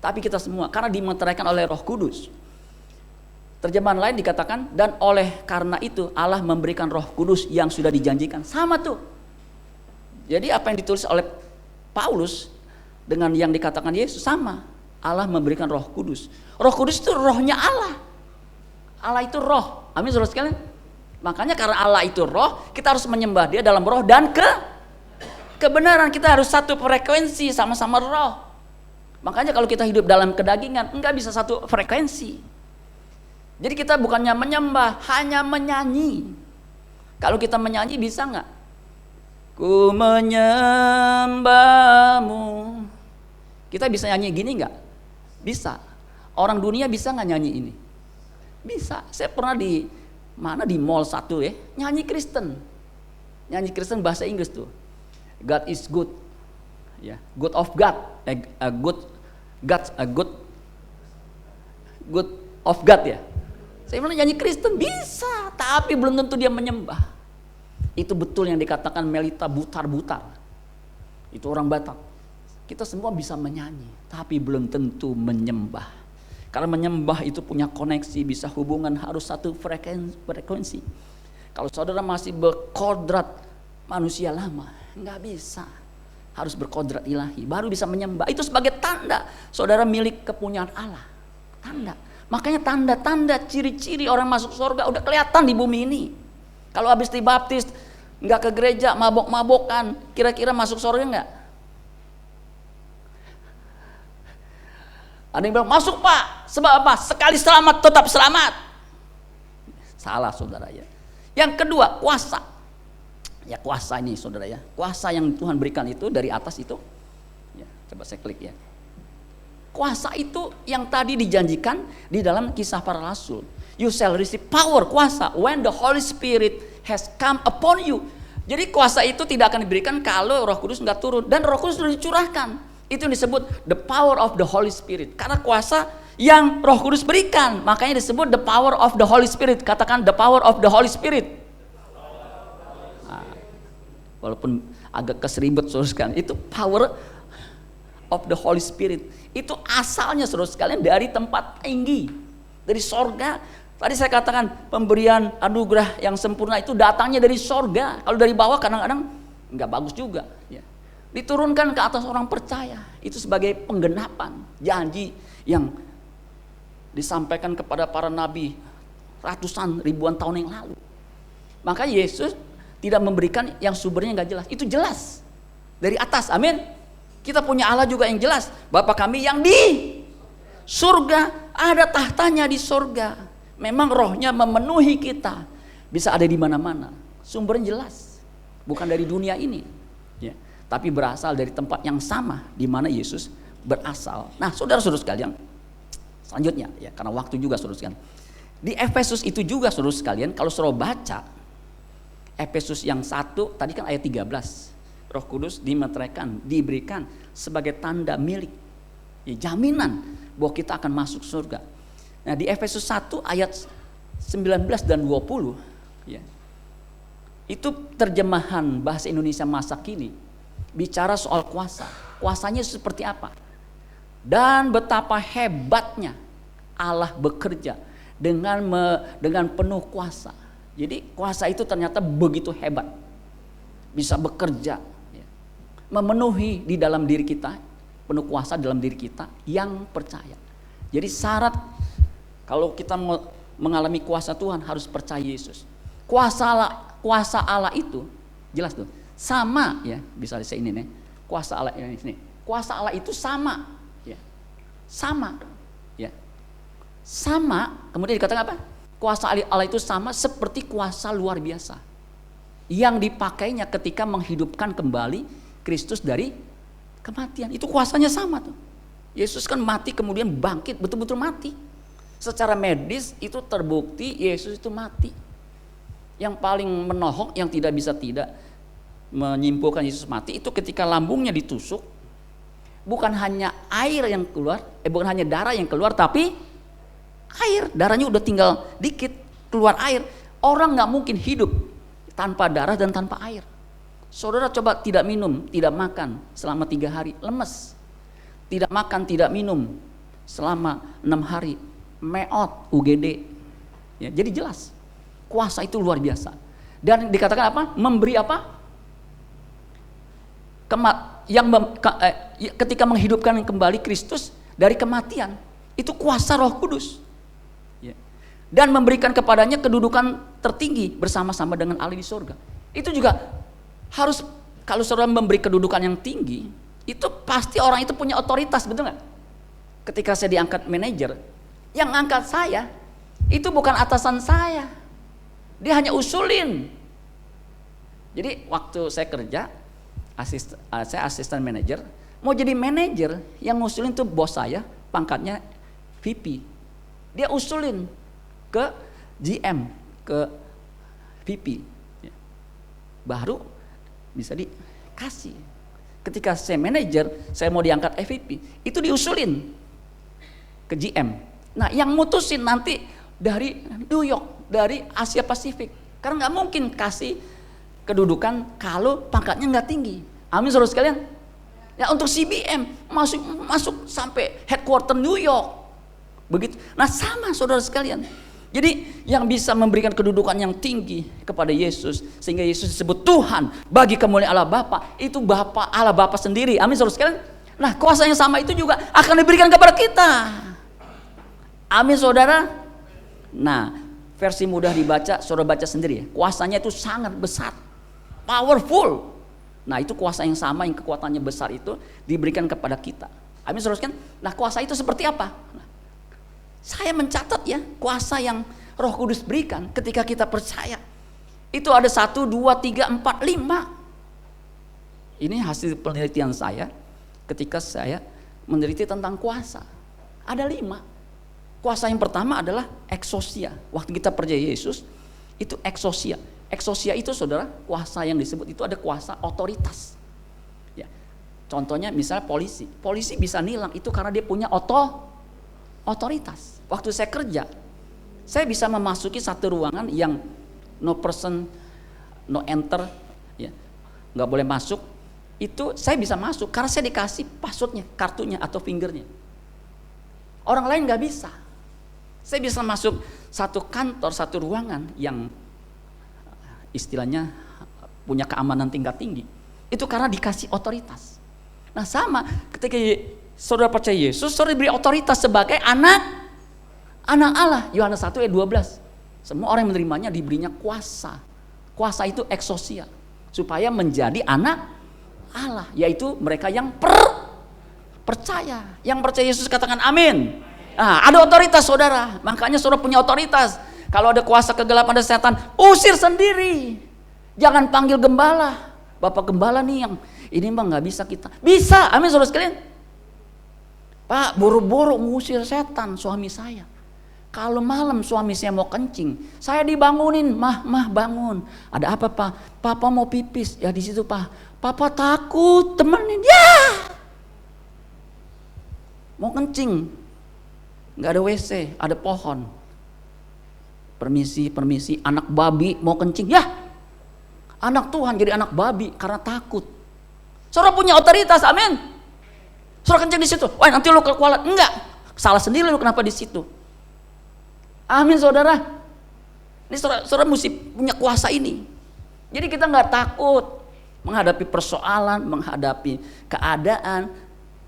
S1: Tapi kita semua, karena dimeteraikan oleh Roh Kudus. Terjemahan lain dikatakan, dan oleh karena itu Allah memberikan Roh Kudus yang sudah dijanjikan. Sama tuh. Jadi apa yang ditulis oleh Paulus dengan yang dikatakan Yesus sama. Allah memberikan Roh Kudus. Roh Kudus itu rohnya Allah. Allah itu roh. Amin saudara sekalian. Makanya karena Allah itu roh, kita harus menyembah Dia dalam roh dan kebenaran. Kita harus satu frekuensi, sama-sama roh. Makanya kalau kita hidup dalam kedagingan, enggak bisa satu frekuensi. Jadi kita bukannya menyembah, hanya menyanyi. Kalau kita menyanyi bisa enggak? Ku menyembahmu. Kita bisa nyanyi gini enggak? Bisa. Orang dunia bisa enggak nyanyi ini? Bisa. Saya pernah di mall satu nyanyi Kristen. Nyanyi Kristen bahasa Inggris tuh. God is good. Ya, good of God. Good of God ya. Saya pernah nyanyi Kristen bisa, tapi belum tentu dia menyembah. Itu betul yang dikatakan Melita butar-butar. Itu orang Batak. Kita semua bisa menyanyi, tapi belum tentu menyembah. Karena menyembah itu punya koneksi, bisa hubungan, harus satu frekuensi. Kalau saudara masih berkodrat manusia lama, nggak bisa. Harus berkodrat ilahi, baru bisa menyembah. Itu sebagai tanda saudara milik kepunyaan Allah. Tanda. Makanya tanda-tanda, ciri-ciri orang masuk surga udah kelihatan di bumi ini. Kalau habis dibaptis, nggak ke gereja, mabok-mabokan, kira-kira masuk surga nggak? Ada yang bilang, masuk Pak, sebab apa? Sekali selamat, tetap selamat. Salah saudara ya. Yang kedua, kuasa. Ya kuasa ini saudara ya. Kuasa yang Tuhan berikan itu dari atas itu. Ya, coba saya klik ya. Kuasa itu yang tadi dijanjikan di dalam Kisah Para Rasul. You shall receive power, kuasa, when the Holy Spirit has come upon you. Jadi kuasa itu tidak akan diberikan kalau Roh Kudus nggak turun. Dan Roh Kudus sudah dicurahkan. Itu disebut the power of the Holy Spirit. Karena kuasa yang Roh Kudus berikan, makanya disebut the power of the Holy Spirit. Katakan the power of the Holy Spirit. Nah, walaupun agak keseribet saudara sekalian, itu power of the Holy Spirit. Itu asalnya saudara sekalian dari tempat tinggi, dari sorga. Tadi saya katakan pemberian anugerah yang sempurna itu datangnya dari sorga. Kalau dari bawah kadang-kadang nggak bagus juga. Ya. Diturunkan ke atas orang percaya. Itu sebagai penggenapan janji yang disampaikan kepada para nabi ratusan ribuan tahun yang lalu. Maka Yesus tidak memberikan yang sumbernya nggak jelas. Itu jelas dari atas. Amin. Kita punya Allah juga yang jelas. Bapa kami yang di surga, ada tahtanya di surga. Memang rohnya memenuhi kita. Bisa ada di mana-mana. Sumbernya jelas. Bukan dari dunia ini. Ya. Tapi berasal dari tempat yang sama di mana Yesus berasal. Nah, saudara-saudara sekalian, selanjutnya ya, karena waktu juga saudara sekalian. Di Efesus itu juga saudara sekalian, kalau saudara baca Efesus yang 1 tadi kan ayat 13. Roh Kudus dimeteraikan, diberikan sebagai tanda milik, ya, jaminan bahwa kita akan masuk surga. Nah, di Efesus 1 ayat 19 dan 20 ya. Itu terjemahan bahasa Indonesia masa kini. Bicara soal kuasa. Kuasanya seperti apa? Dan betapa hebatnya Allah bekerja dengan penuh kuasa. Jadi kuasa itu ternyata begitu hebat. Bisa bekerja. Ya. Memenuhi di dalam diri kita. Penuh kuasa dalam diri kita yang percaya. Jadi syarat kalau kita mengalami kuasa Tuhan harus percaya Yesus. Kuasa Allah itu jelas tuh. Sama ya, bisa saya ini nih. Kuasa Allah ini. Kuasa Allah itu sama, ya. Sama, ya. Sama, kemudian dikatakan apa? Kuasa Allah itu sama seperti kuasa luar biasa yang dipakainya ketika menghidupkan kembali Kristus dari kematian. Itu kuasanya sama tuh. Yesus kan mati kemudian bangkit, betul-betul mati. Secara medis itu terbukti Yesus itu mati. Yang paling menohok, yang tidak bisa tidak menyimpulkan Yesus mati itu ketika lambungnya ditusuk, bukan hanya air yang keluar, bukan hanya darah yang keluar, tapi air, darahnya udah tinggal dikit keluar air. Orang nggak mungkin hidup tanpa darah dan tanpa air. Saudara coba tidak minum, tidak makan selama 3 hari, lemes. Tidak makan, tidak minum selama 6 hari, meot, UGD. Ya, jadi jelas, kuasa itu luar biasa. Dan dikatakan apa? Memberi apa? Ketika menghidupkan kembali Kristus dari kematian, itu kuasa Roh Kudus. Ya. Dan memberikan kepadanya kedudukan tertinggi bersama-sama dengan Allah di surga. Itu juga harus, kalau saudara memberi kedudukan yang tinggi, itu pasti orang itu punya otoritas, betul nggak? Ketika saya diangkat manajer, yang angkat saya itu bukan atasan saya, dia hanya usulin. Jadi waktu saya kerja, saya asisten manajer, mau jadi manajer, yang ngusulin tuh bos saya, pangkatnya VP. Dia usulin ke GM, ke VP, baru bisa dikasih. Ketika saya manajer, saya mau diangkat VP, itu diusulin ke GM. Nah, yang mutusin nanti dari New York, dari Asia Pasifik, karena nggak mungkin kasih kedudukan kalau pangkatnya nggak tinggi. Amin, saudara sekalian. Ya, untuk CBM masuk sampai headquarter New York, begitu. Nah, sama saudara sekalian. Jadi yang bisa memberikan kedudukan yang tinggi kepada Yesus, sehingga Yesus disebut Tuhan bagi kemuliaan Allah Bapa, itu Bapa, Allah Bapa sendiri. Amin, saudara sekalian. Nah, kuasa yang sama itu juga akan diberikan kepada kita. Amin, saudara. Nah, versi mudah dibaca, saudara baca sendiri ya. Kuasanya itu sangat besar, powerful. Nah, itu kuasa yang sama, yang kekuatannya besar itu diberikan kepada kita. Amin, saudara sekalian. Nah, kuasa itu seperti apa? Saya mencatat ya, kuasa yang Roh Kudus berikan ketika kita percaya. Itu ada 1, 2, 3, 4, 5. Ini hasil penelitian saya ketika saya meneliti tentang kuasa. Ada 5. Kuasa yang pertama adalah eksosia. Waktu kita percaya Yesus, itu eksosia. Eksosia itu saudara, kuasa yang disebut itu ada kuasa otoritas. Ya. Contohnya misalnya polisi. Polisi bisa nilang itu karena dia punya otoritas. Waktu saya kerja, saya bisa memasuki satu ruangan yang no person, no enter, ya, nggak boleh masuk. Itu saya bisa masuk karena saya dikasih passwordnya, kartunya atau fingernya. Orang lain nggak bisa. Saya bisa masuk satu kantor, satu ruangan yang istilahnya punya keamanan tingkat tinggi. Itu karena dikasih otoritas. Nah, sama ketika saudara percaya Yesus, saudara diberi otoritas sebagai anak Allah. Yohanes 1 ayat 12. Semua orang yang menerimanya diberinya kuasa. Kuasa itu eksosia, supaya menjadi anak Allah, yaitu mereka yang percaya. Yang percaya Yesus katakan amin. Nah, ada otoritas saudara, makanya saudara punya otoritas. Kalau ada kuasa kegelapan dan setan, usir sendiri. Jangan panggil gembala. Bapak gembala nih yang ini mah nggak bisa kita. Bisa, amin saudara sekalian. Pak, buru-buru ngusir setan suami saya. Kalau malam suami saya mau kencing, saya dibangunin, mah bangun. Ada apa Pak? Papa mau pipis. Ya di situ Pak. Papa takut, temenin. Ya. Mau kencing, nggak ada WC, ada pohon. Permisi, anak babi mau kencing. Ya. Anak Tuhan jadi anak babi karena takut. Saudara punya otoritas, amin. Saudara kencing di situ. Wah, nanti lu kualat. Enggak. Salah sendiri lu kenapa di situ. Amin saudara. Ini saudara mesti punya kuasa ini. Jadi kita nggak takut menghadapi persoalan, menghadapi keadaan,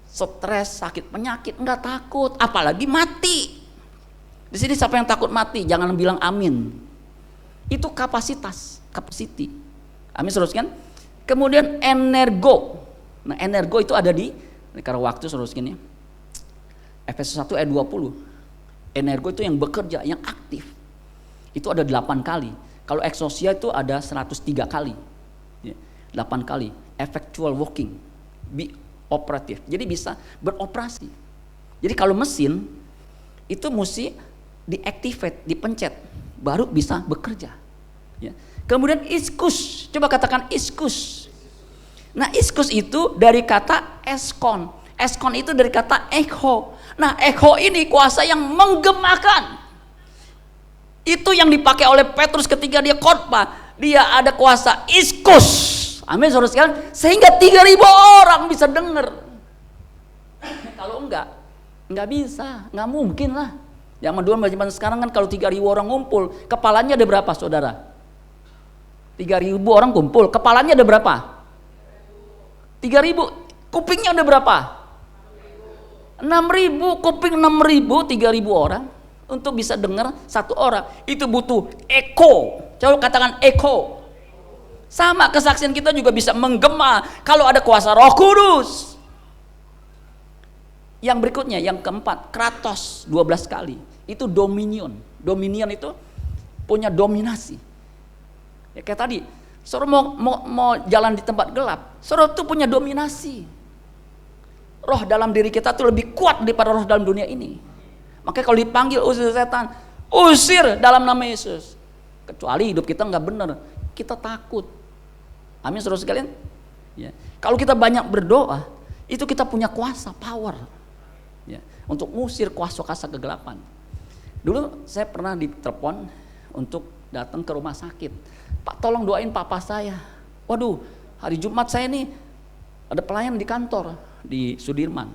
S1: stres, sakit penyakit, nggak takut. Apalagi mati. Di sini siapa yang takut mati? Jangan bilang amin. Itu capacity. Amin saudara sekalian. Kemudian energo. Nah, energo itu ada di karena waktu saudara sekalian. Efesus 1 ayat 20. Energo itu yang bekerja, yang aktif. Itu ada 8 kali. Kalau eksosia itu ada 103 kali. 8 kali. Effectual working. Be operative. Jadi bisa beroperasi. Jadi kalau mesin itu mesti diactivate, dipencet, baru bisa bekerja. Ya. Kemudian iskus. Coba katakan iskus. Nah, iskus itu dari kata eskon. Eskon itu dari kata echo. Nah, echo ini kuasa yang menggemakan. Itu yang dipakai oleh Petrus ketika dia khotbah. Dia ada kuasa iskus. Amin saudara sekalian. Sehingga 3.000 orang bisa dengar. Kalau enggak bisa, enggak mungkin lah. Zaman dulu zaman sekarang kan kalau 3.000 orang ngumpul, kepalanya ada berapa saudara? 3.000 orang kumpul, kepalanya ada berapa? 3.000. Kupingnya ada berapa? 6.000. Kuping 6.000, 3.000 orang. Untuk bisa dengar satu orang itu butuh eko. Coba katakan eko. Sama kesaksian kita juga bisa menggema kalau ada kuasa Roh Kudus. Yang berikutnya, yang keempat, kratos 12 kali. Itu dominion. Dominion itu punya dominasi. Ya kayak tadi, saudara mau jalan di tempat gelap, saudara tuh punya dominasi. Roh dalam diri kita tuh lebih kuat daripada roh dalam dunia ini. Makanya kalau dipanggil usir setan, usir dalam nama Yesus. Kecuali hidup kita nggak benar, kita takut. Amin saudara sekalian. Ya. Kalau kita banyak berdoa, itu kita punya kuasa, power. Ya. Untuk ngusir kuasa-kuasa kegelapan. Dulu saya pernah ditelepon untuk datang ke rumah sakit. Pak tolong doain papa saya. Waduh, hari Jumat saya nih ada pelayan di kantor di Sudirman.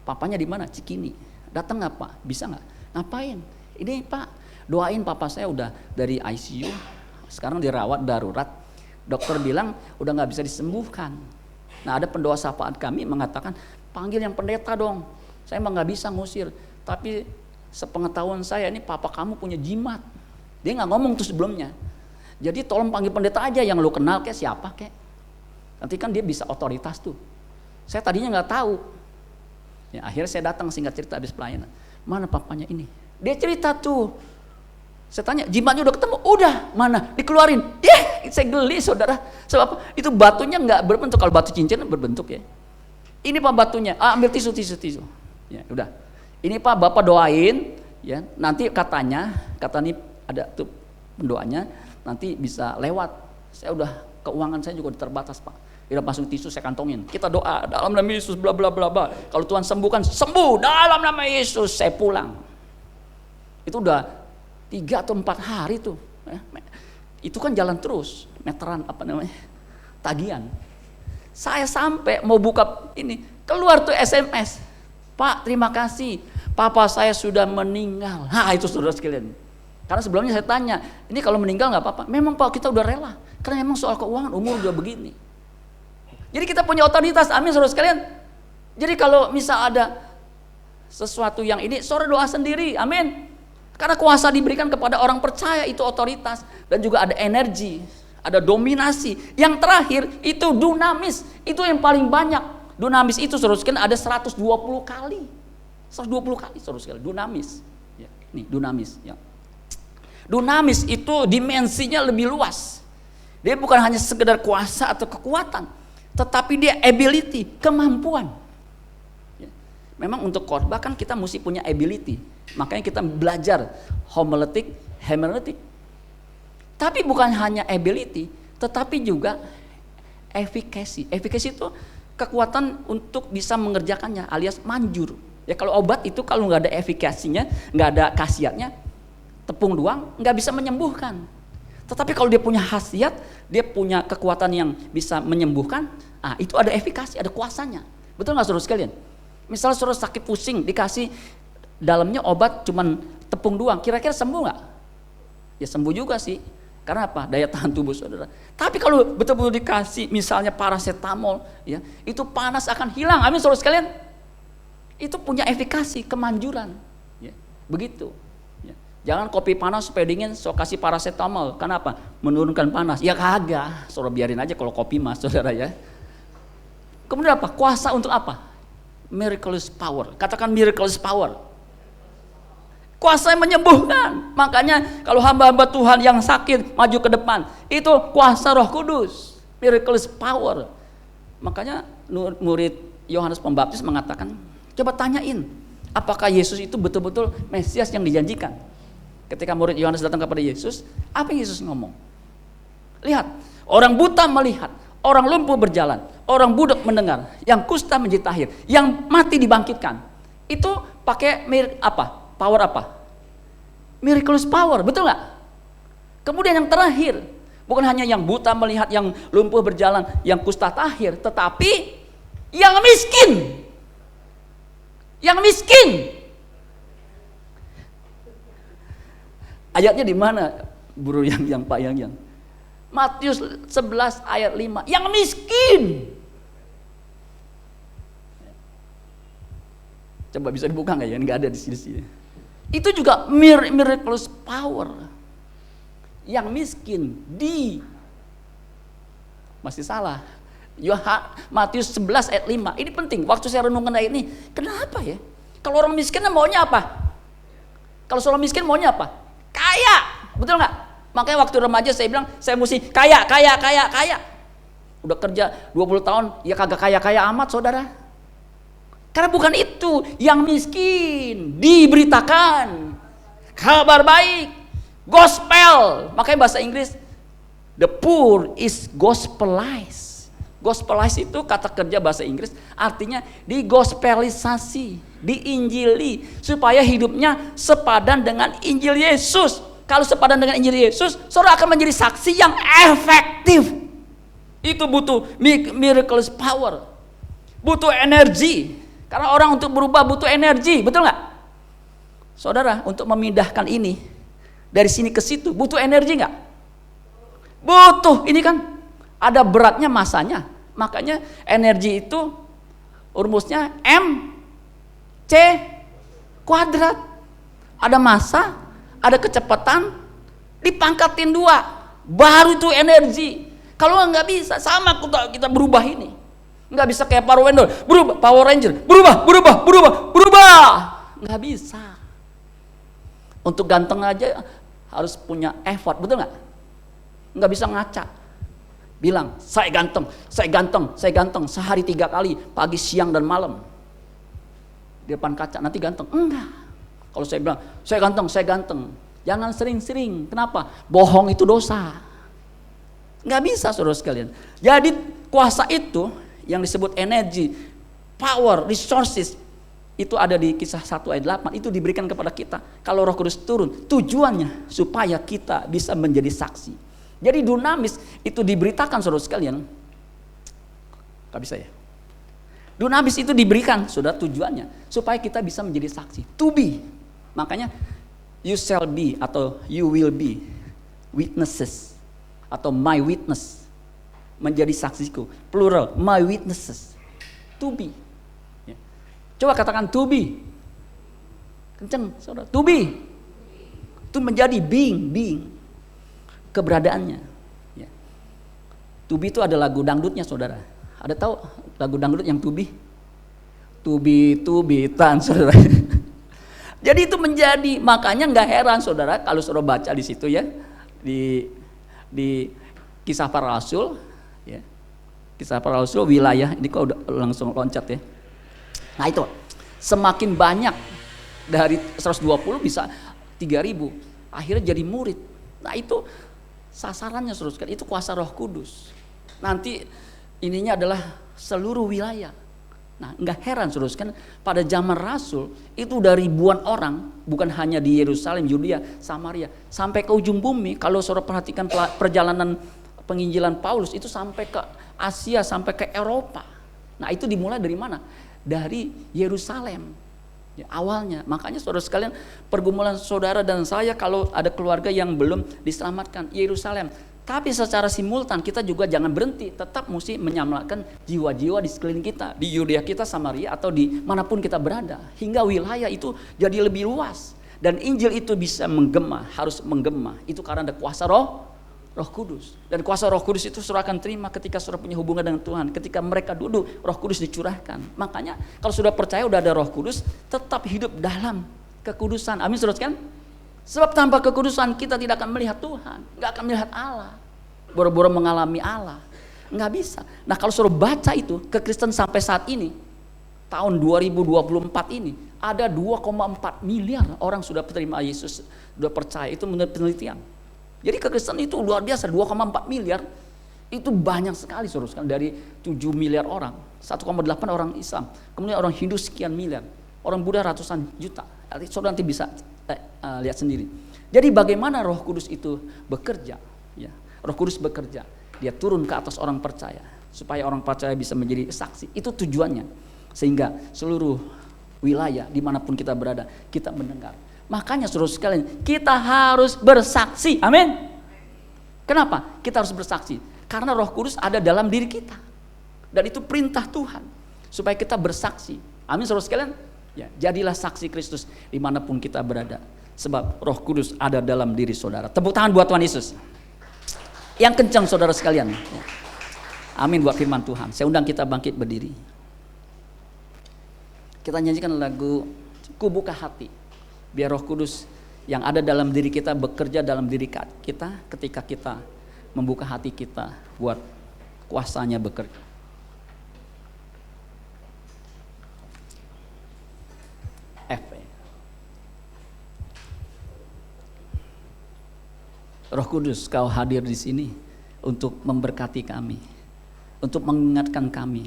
S1: Papanya di mana? Cikini. Datang nggak Pak? Bisa nggak? Ngapain? Ini Pak, doain papa saya udah dari ICU, sekarang dirawat darurat. Dokter bilang udah nggak bisa disembuhkan. Nah ada pendoa sapaan kami mengatakan, panggil yang pendeta dong. Saya emang nggak bisa ngusir, tapi sepengetahuan saya ini papa kamu punya jimat. Dia nggak ngomong tuh sebelumnya. Jadi tolong panggil pendeta aja yang lu kenal kayak siapa kayak. Nanti kan dia bisa otoritas tuh. Saya tadinya nggak tahu. Ya, akhirnya saya datang singkat cerita habis pelayanan. Mana papanya ini? Dia cerita tuh. Saya tanya, jimatnya udah ketemu? Udah, mana? Dikeluarin. Saya geli saudara. Sebab itu batunya nggak berbentuk. Kalau batu cincin berbentuk ya. Ini Pak batunya. Ambil tisu. Ya, udah. Ini Pak Bapak doain. Ya, nanti katanya ada tuh pendoanya. Nanti bisa lewat. Saya udah keuangan saya juga terbatas Pak. Dia masuk tisu saya kantongin. Kita doa dalam nama Yesus bla bla bla bla. Kalau Tuhan sembuhkan, sembuh dalam nama Yesus. Saya pulang. Itu udah 3 atau 4 hari tuh. Itu kan jalan terus, meteran tagihan. Saya sampai mau buka ini, keluar tuh SMS. Pak, terima kasih. Papa saya sudah meninggal. Itu saudara sekalian. Karena sebelumnya saya tanya, ini kalau meninggal nggak apa-apa? Memang Pak kita udah rela. Karena memang soal keuangan umur udah begini. Jadi kita punya otoritas, amin saudara sekalian. Jadi kalau misal ada sesuatu yang ini, saudara doa sendiri, amin. Karena kuasa diberikan kepada orang percaya, itu otoritas. Dan juga ada energi, ada dominasi. Yang terakhir itu dunamis, itu yang paling banyak. Dunamis itu saudara sekalian ada 120 kali. 120 kali saudara sekalian, dunamis. Ya, nih dunamis. Ya. Dunamis itu dimensinya lebih luas. Dia bukan hanya sekedar kuasa atau kekuatan, tetapi dia ability, kemampuan. Ya. Memang untuk khotbah kan kita mesti punya ability. Makanya kita belajar homiletik, hermeneutik. Tapi bukan hanya ability, tetapi juga efikasi. Efikasi itu kekuatan untuk bisa mengerjakannya, alias manjur. Ya kalau obat itu kalau nggak ada efikasinya, nggak ada khasiatnya, tepung doang nggak bisa menyembuhkan. Tetapi kalau dia punya khasiat, dia punya kekuatan yang bisa menyembuhkan, itu ada efikasi, ada kuasanya. Betul nggak saudara sekalian? Misalnya saudara sakit pusing, dikasih dalamnya obat cuman tepung doang, kira-kira sembuh nggak? Ya sembuh juga sih. Karena apa? Daya tahan tubuh saudara. Tapi kalau betul-betul dikasih misalnya paracetamol, ya itu panas akan hilang. Amin saudara sekalian. Itu punya efikasi, kemanjuran. Ya, begitu. Jangan kopi panas supaya dingin, so kasih paracetamol. Kenapa? Menurunkan panas. Ya kagak, saudara biarin aja kalau kopi mas, saudara ya. Kemudian apa? Kuasa untuk apa? Miraculous power. Katakan miraculous power. Kuasa yang menyembuhkan. Makanya kalau hamba-hamba Tuhan yang sakit maju ke depan, itu kuasa Roh Kudus. Miraculous power. Makanya murid Yohanes Pembaptis mengatakan, coba tanyain, apakah Yesus itu betul-betul Mesias yang dijanjikan? Ketika murid Yohanes datang kepada Yesus, apa yang Yesus ngomong? Lihat, orang buta melihat, orang lumpuh berjalan, orang budak mendengar, yang kusta menjadi tahir, yang mati dibangkitkan. Itu pakai apa? Power apa? Miraculous power, betul nggak? Kemudian yang terakhir, bukan hanya yang buta melihat, yang lumpuh berjalan, yang kusta tahir, tetapi yang miskin. Yang miskin. Ayatnya di mana, Bro yang Pak yang? Matius 11 ayat 5. Yang miskin. Coba bisa dibuka nggak ya? Nggak ada di sini. Itu juga miraculous power. Yang miskin masih salah. Matius 11 ayat 5. Ini penting. Waktu saya renungkan ayat ini, kenapa ya? Kalau orang miskin maunya apa? Kalau seorang miskin maunya apa? Kaya. Betul nggak? Makanya waktu remaja saya bilang, saya mesti kaya. Udah kerja 20 tahun, ya kagak kaya-kaya amat, saudara. Karena bukan itu yang miskin diberitakan kabar baik, gospel. Makanya bahasa Inggris the poor is gospelized. Gospelized itu kata kerja bahasa Inggris, artinya digospelisasi, diinjili supaya hidupnya sepadan dengan Injil Yesus. Kalau sepadan dengan Injil Yesus, saudara akan menjadi saksi yang efektif. Itu butuh miraculous power, butuh energi. Karena orang untuk berubah butuh energi, betul nggak? Saudara, untuk memindahkan ini dari sini ke situ butuh energi nggak? Butuh. Ini kan ada beratnya, masanya. Makanya energi itu rumusnya mc². Ada massa, ada kecepatan, dipangkatin 2, baru itu energi. Kalau nggak bisa, sama kita berubah ini. Nggak bisa kayak Power Ranger, berubah. Nggak bisa. Untuk ganteng aja harus punya effort, betul nggak? Nggak bisa ngaca. Bilang, saya ganteng, sehari 3 kali, pagi, siang, dan malam. Di depan kaca, nanti ganteng. Enggak. Kalau saya bilang, saya ganteng. Jangan sering-sering. Kenapa? Bohong itu dosa. Nggak bisa, saudara sekalian. Jadi kuasa itu yang disebut energi, power, resources, itu ada di Kisah 1 ayat 8. Itu diberikan kepada kita. Kalau Roh Kudus turun, tujuannya supaya kita bisa menjadi saksi. Jadi dunamis itu diberitakan, saudara sekalian. Gak bisa ya? Dunamis itu diberikan, saudara, tujuannya supaya kita bisa menjadi saksi. To be. Makanya you shall be atau you will be witnesses atau my witness. Menjadi saksiku, plural, my witnesses. To be. Ya. Coba katakan to be. Kenceng, saudara. To be. Itu menjadi being. Keberadaannya. Ya. To be itu ada lagu dangdutnya, saudara. Ada tahu lagu dangdut yang to be? To be, tan, saudara. Jadi itu menjadi, makanya nggak heran, saudara, kalau saudara baca di situ ya, di Kisah Para Rasul. Ya. Kisah Para Rasul wilayah, ini kok udah langsung loncat ya. Nah itu, semakin banyak dari 120 bisa 3.000, akhirnya jadi murid. Nah itu sasarannya, saudara sekalian, itu kuasa Roh Kudus. Nanti ininya adalah seluruh wilayah. Nah nggak heran, saudara sekalian, pada zaman Rasul itu udah ribuan orang, bukan hanya di Yerusalem, Yudea, Samaria, sampai ke ujung bumi. Kalau saudara perhatikan perjalanan penginjilan Paulus itu sampai ke Asia, sampai ke Eropa. Nah itu dimulai dari mana? Dari Yerusalem ya, awalnya. Makanya saudara sekalian, pergumulan saudara dan saya kalau ada keluarga yang belum diselamatkan, Yerusalem. Tapi secara simultan kita juga jangan berhenti, tetap mesti menyelamatkan jiwa-jiwa di sekeliling kita, di Yudea kita, Samaria, atau di manapun kita berada, hingga wilayah itu jadi lebih luas. Dan Injil itu bisa menggema, harus menggema. Itu karena ada kuasa Roh Kudus. Dan kuasa Roh Kudus itu saudara akan terima ketika saudara punya hubungan dengan Tuhan. Ketika mereka duduk, Roh Kudus dicurahkan. Makanya kalau sudah percaya udah ada Roh Kudus, tetap hidup dalam kekudusan. Amin, saudara sekalian. Sebab tanpa kekudusan kita tidak akan melihat Tuhan, nggak akan melihat Allah. Boro-boro mengalami Allah, nggak bisa. Nah kalau saudara baca itu, kekristen sampai saat ini, tahun 2024 ini, ada 2,4 miliar orang sudah terima Yesus, sudah percaya. Itu menurut penelitian. Jadi kekristenan itu luar biasa, 2,4 miliar. Itu banyak sekali, saudara, dari 7 miliar orang, 1,8 orang Islam, kemudian orang Hindu sekian miliar, orang Buddha ratusan juta. Saudara nanti bisa lihat sendiri. Jadi bagaimana Roh Kudus itu bekerja? Ya, Roh Kudus bekerja, dia turun ke atas orang percaya supaya orang percaya bisa menjadi saksi. Itu tujuannya, sehingga seluruh wilayah dimanapun kita berada kita mendengar. Makanya saudara sekalian, kita harus bersaksi. Amin. Kenapa kita harus bersaksi? Karena Roh Kudus ada dalam diri kita, dan itu perintah Tuhan supaya kita bersaksi. Amin saudara sekalian. Ya, jadilah saksi Kristus dimanapun kita berada, sebab Roh Kudus ada dalam diri saudara. Tepuk tangan buat Tuhan Yesus yang kencang saudara sekalian. Ya. Amin buat firman Tuhan. Saya undang kita bangkit berdiri. Kita nyanyikan lagu Ku Buka Hati. Biar Roh Kudus yang ada dalam diri kita bekerja dalam diri kita ketika kita membuka hati kita buat kuasanya bekerja. F. Roh Kudus, Kau hadir di sini untuk memberkati kami, untuk mengingatkan kami,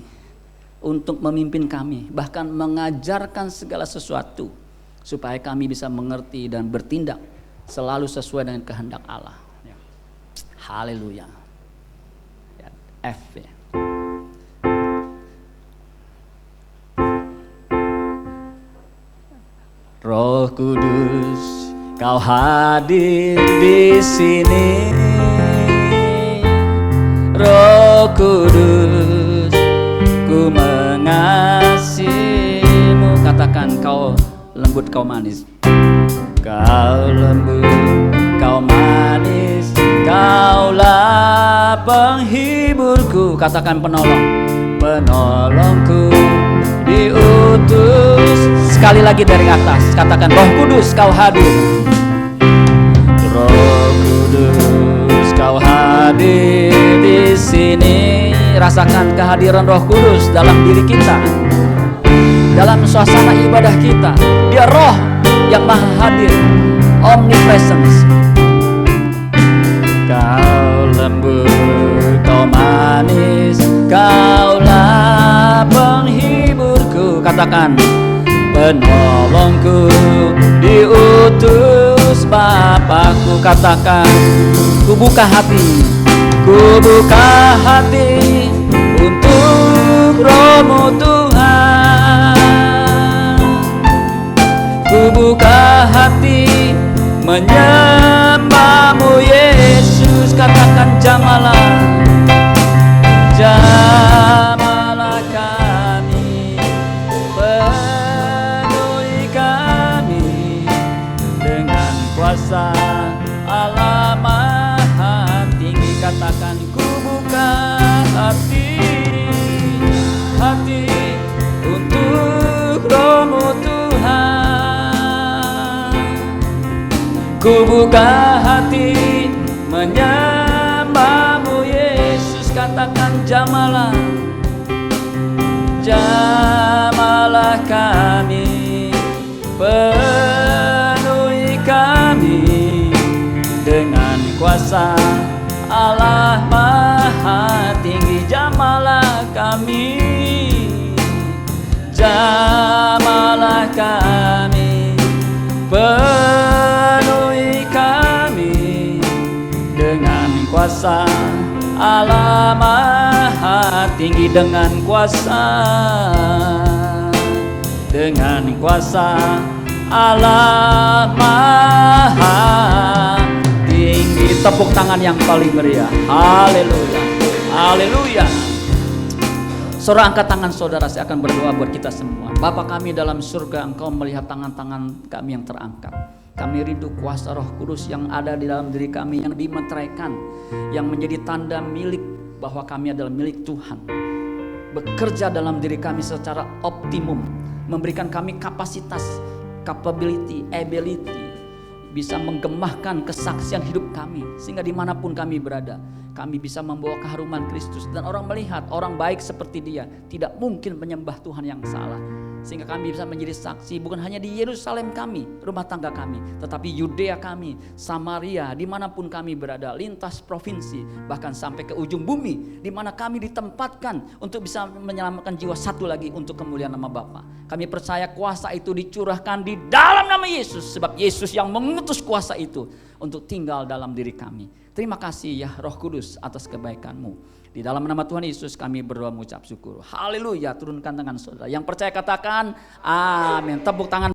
S1: untuk memimpin kami, bahkan mengajarkan segala sesuatu supaya kami bisa mengerti dan bertindak selalu sesuai dengan kehendak Allah. Ya. Haleluya. Ya, F. Ya. Roh Kudus, Kau hadir di sini. Roh Kudus, ku mengasihimu. Katakan, Kau lembut, Kau manis. Kau lembut, Kau manis, Kaulah penghiburku. Katakan, penolong, penolongku diutus. Sekali lagi dari atas, katakan, Roh Kudus, Kau hadir. Roh Kudus, Kau hadir di sini. Rasakan kehadiran Roh Kudus dalam diri kita, dalam suasana ibadah kita. Dia Roh yang maha hadir, omnipresence. Kau lembut, Kau manis, Kaulah penghiburku. Katakan, penolongku diutus Bapakku. Katakan, ku buka hati, ku buka hati untuk Roh-Mu Tuhan. Ku buka hati menyembah-Mu Yesus. Katakan, jamalah, jamalah kami, penuhi kami dengan kuasa Allah Maha Tinggi. Katakan, ku buka hati, hati untuk Roh-Mu Tuhan. Ku buka hati menyembah-Mu Yesus. Katakan, jamalah, jamalah kami, penuhi kami dengan kuasa Allah Maha Tinggi. Jamalah kami, jamalah kami, penuhi kami dengan kuasa Allah Maha Tinggi. Dengan kuasa, dengan kuasa Allah Maha Tinggi. Tepuk tangan yang paling meriah. Haleluya, haleluya. Saudara, angkat tangan saudara, saya akan berdoa buat kita semua. Bapa kami dalam surga, Engkau melihat tangan-tangan kami yang terangkat. Kami rindu kuasa Roh Kudus yang ada di dalam diri kami, yang dimeteraikan, yang menjadi tanda milik bahwa kami adalah milik Tuhan. Bekerja dalam diri kami secara optimum, memberikan kami kapasitas, capability, ability, bisa menggemahkan kesaksian hidup kami, sehingga dimanapun kami berada, kami bisa membawa keharuman Kristus. Dan orang melihat orang baik seperti dia tidak mungkin menyembah Tuhan yang salah. sehingga kami bisa menjadi saksi bukan hanya di Yerusalem kami, rumah tangga kami, tetapi Yudea kami, Samaria, dimanapun kami berada, lintas provinsi, bahkan sampai ke ujung bumi, di mana kami ditempatkan untuk bisa menyelamatkan jiwa satu lagi untuk kemuliaan nama Bapa. Kami percaya kuasa itu dicurahkan di dalam nama Yesus, sebab Yesus yang mengutus kuasa itu untuk tinggal dalam diri kami. Terima kasih ya Roh Kudus atas kebaikan-Mu. Di dalam nama Tuhan Yesus kami berdoa mengucap syukur. Haleluya, turunkan tangan saudara. Yang percaya katakan amin. Tepuk tangan.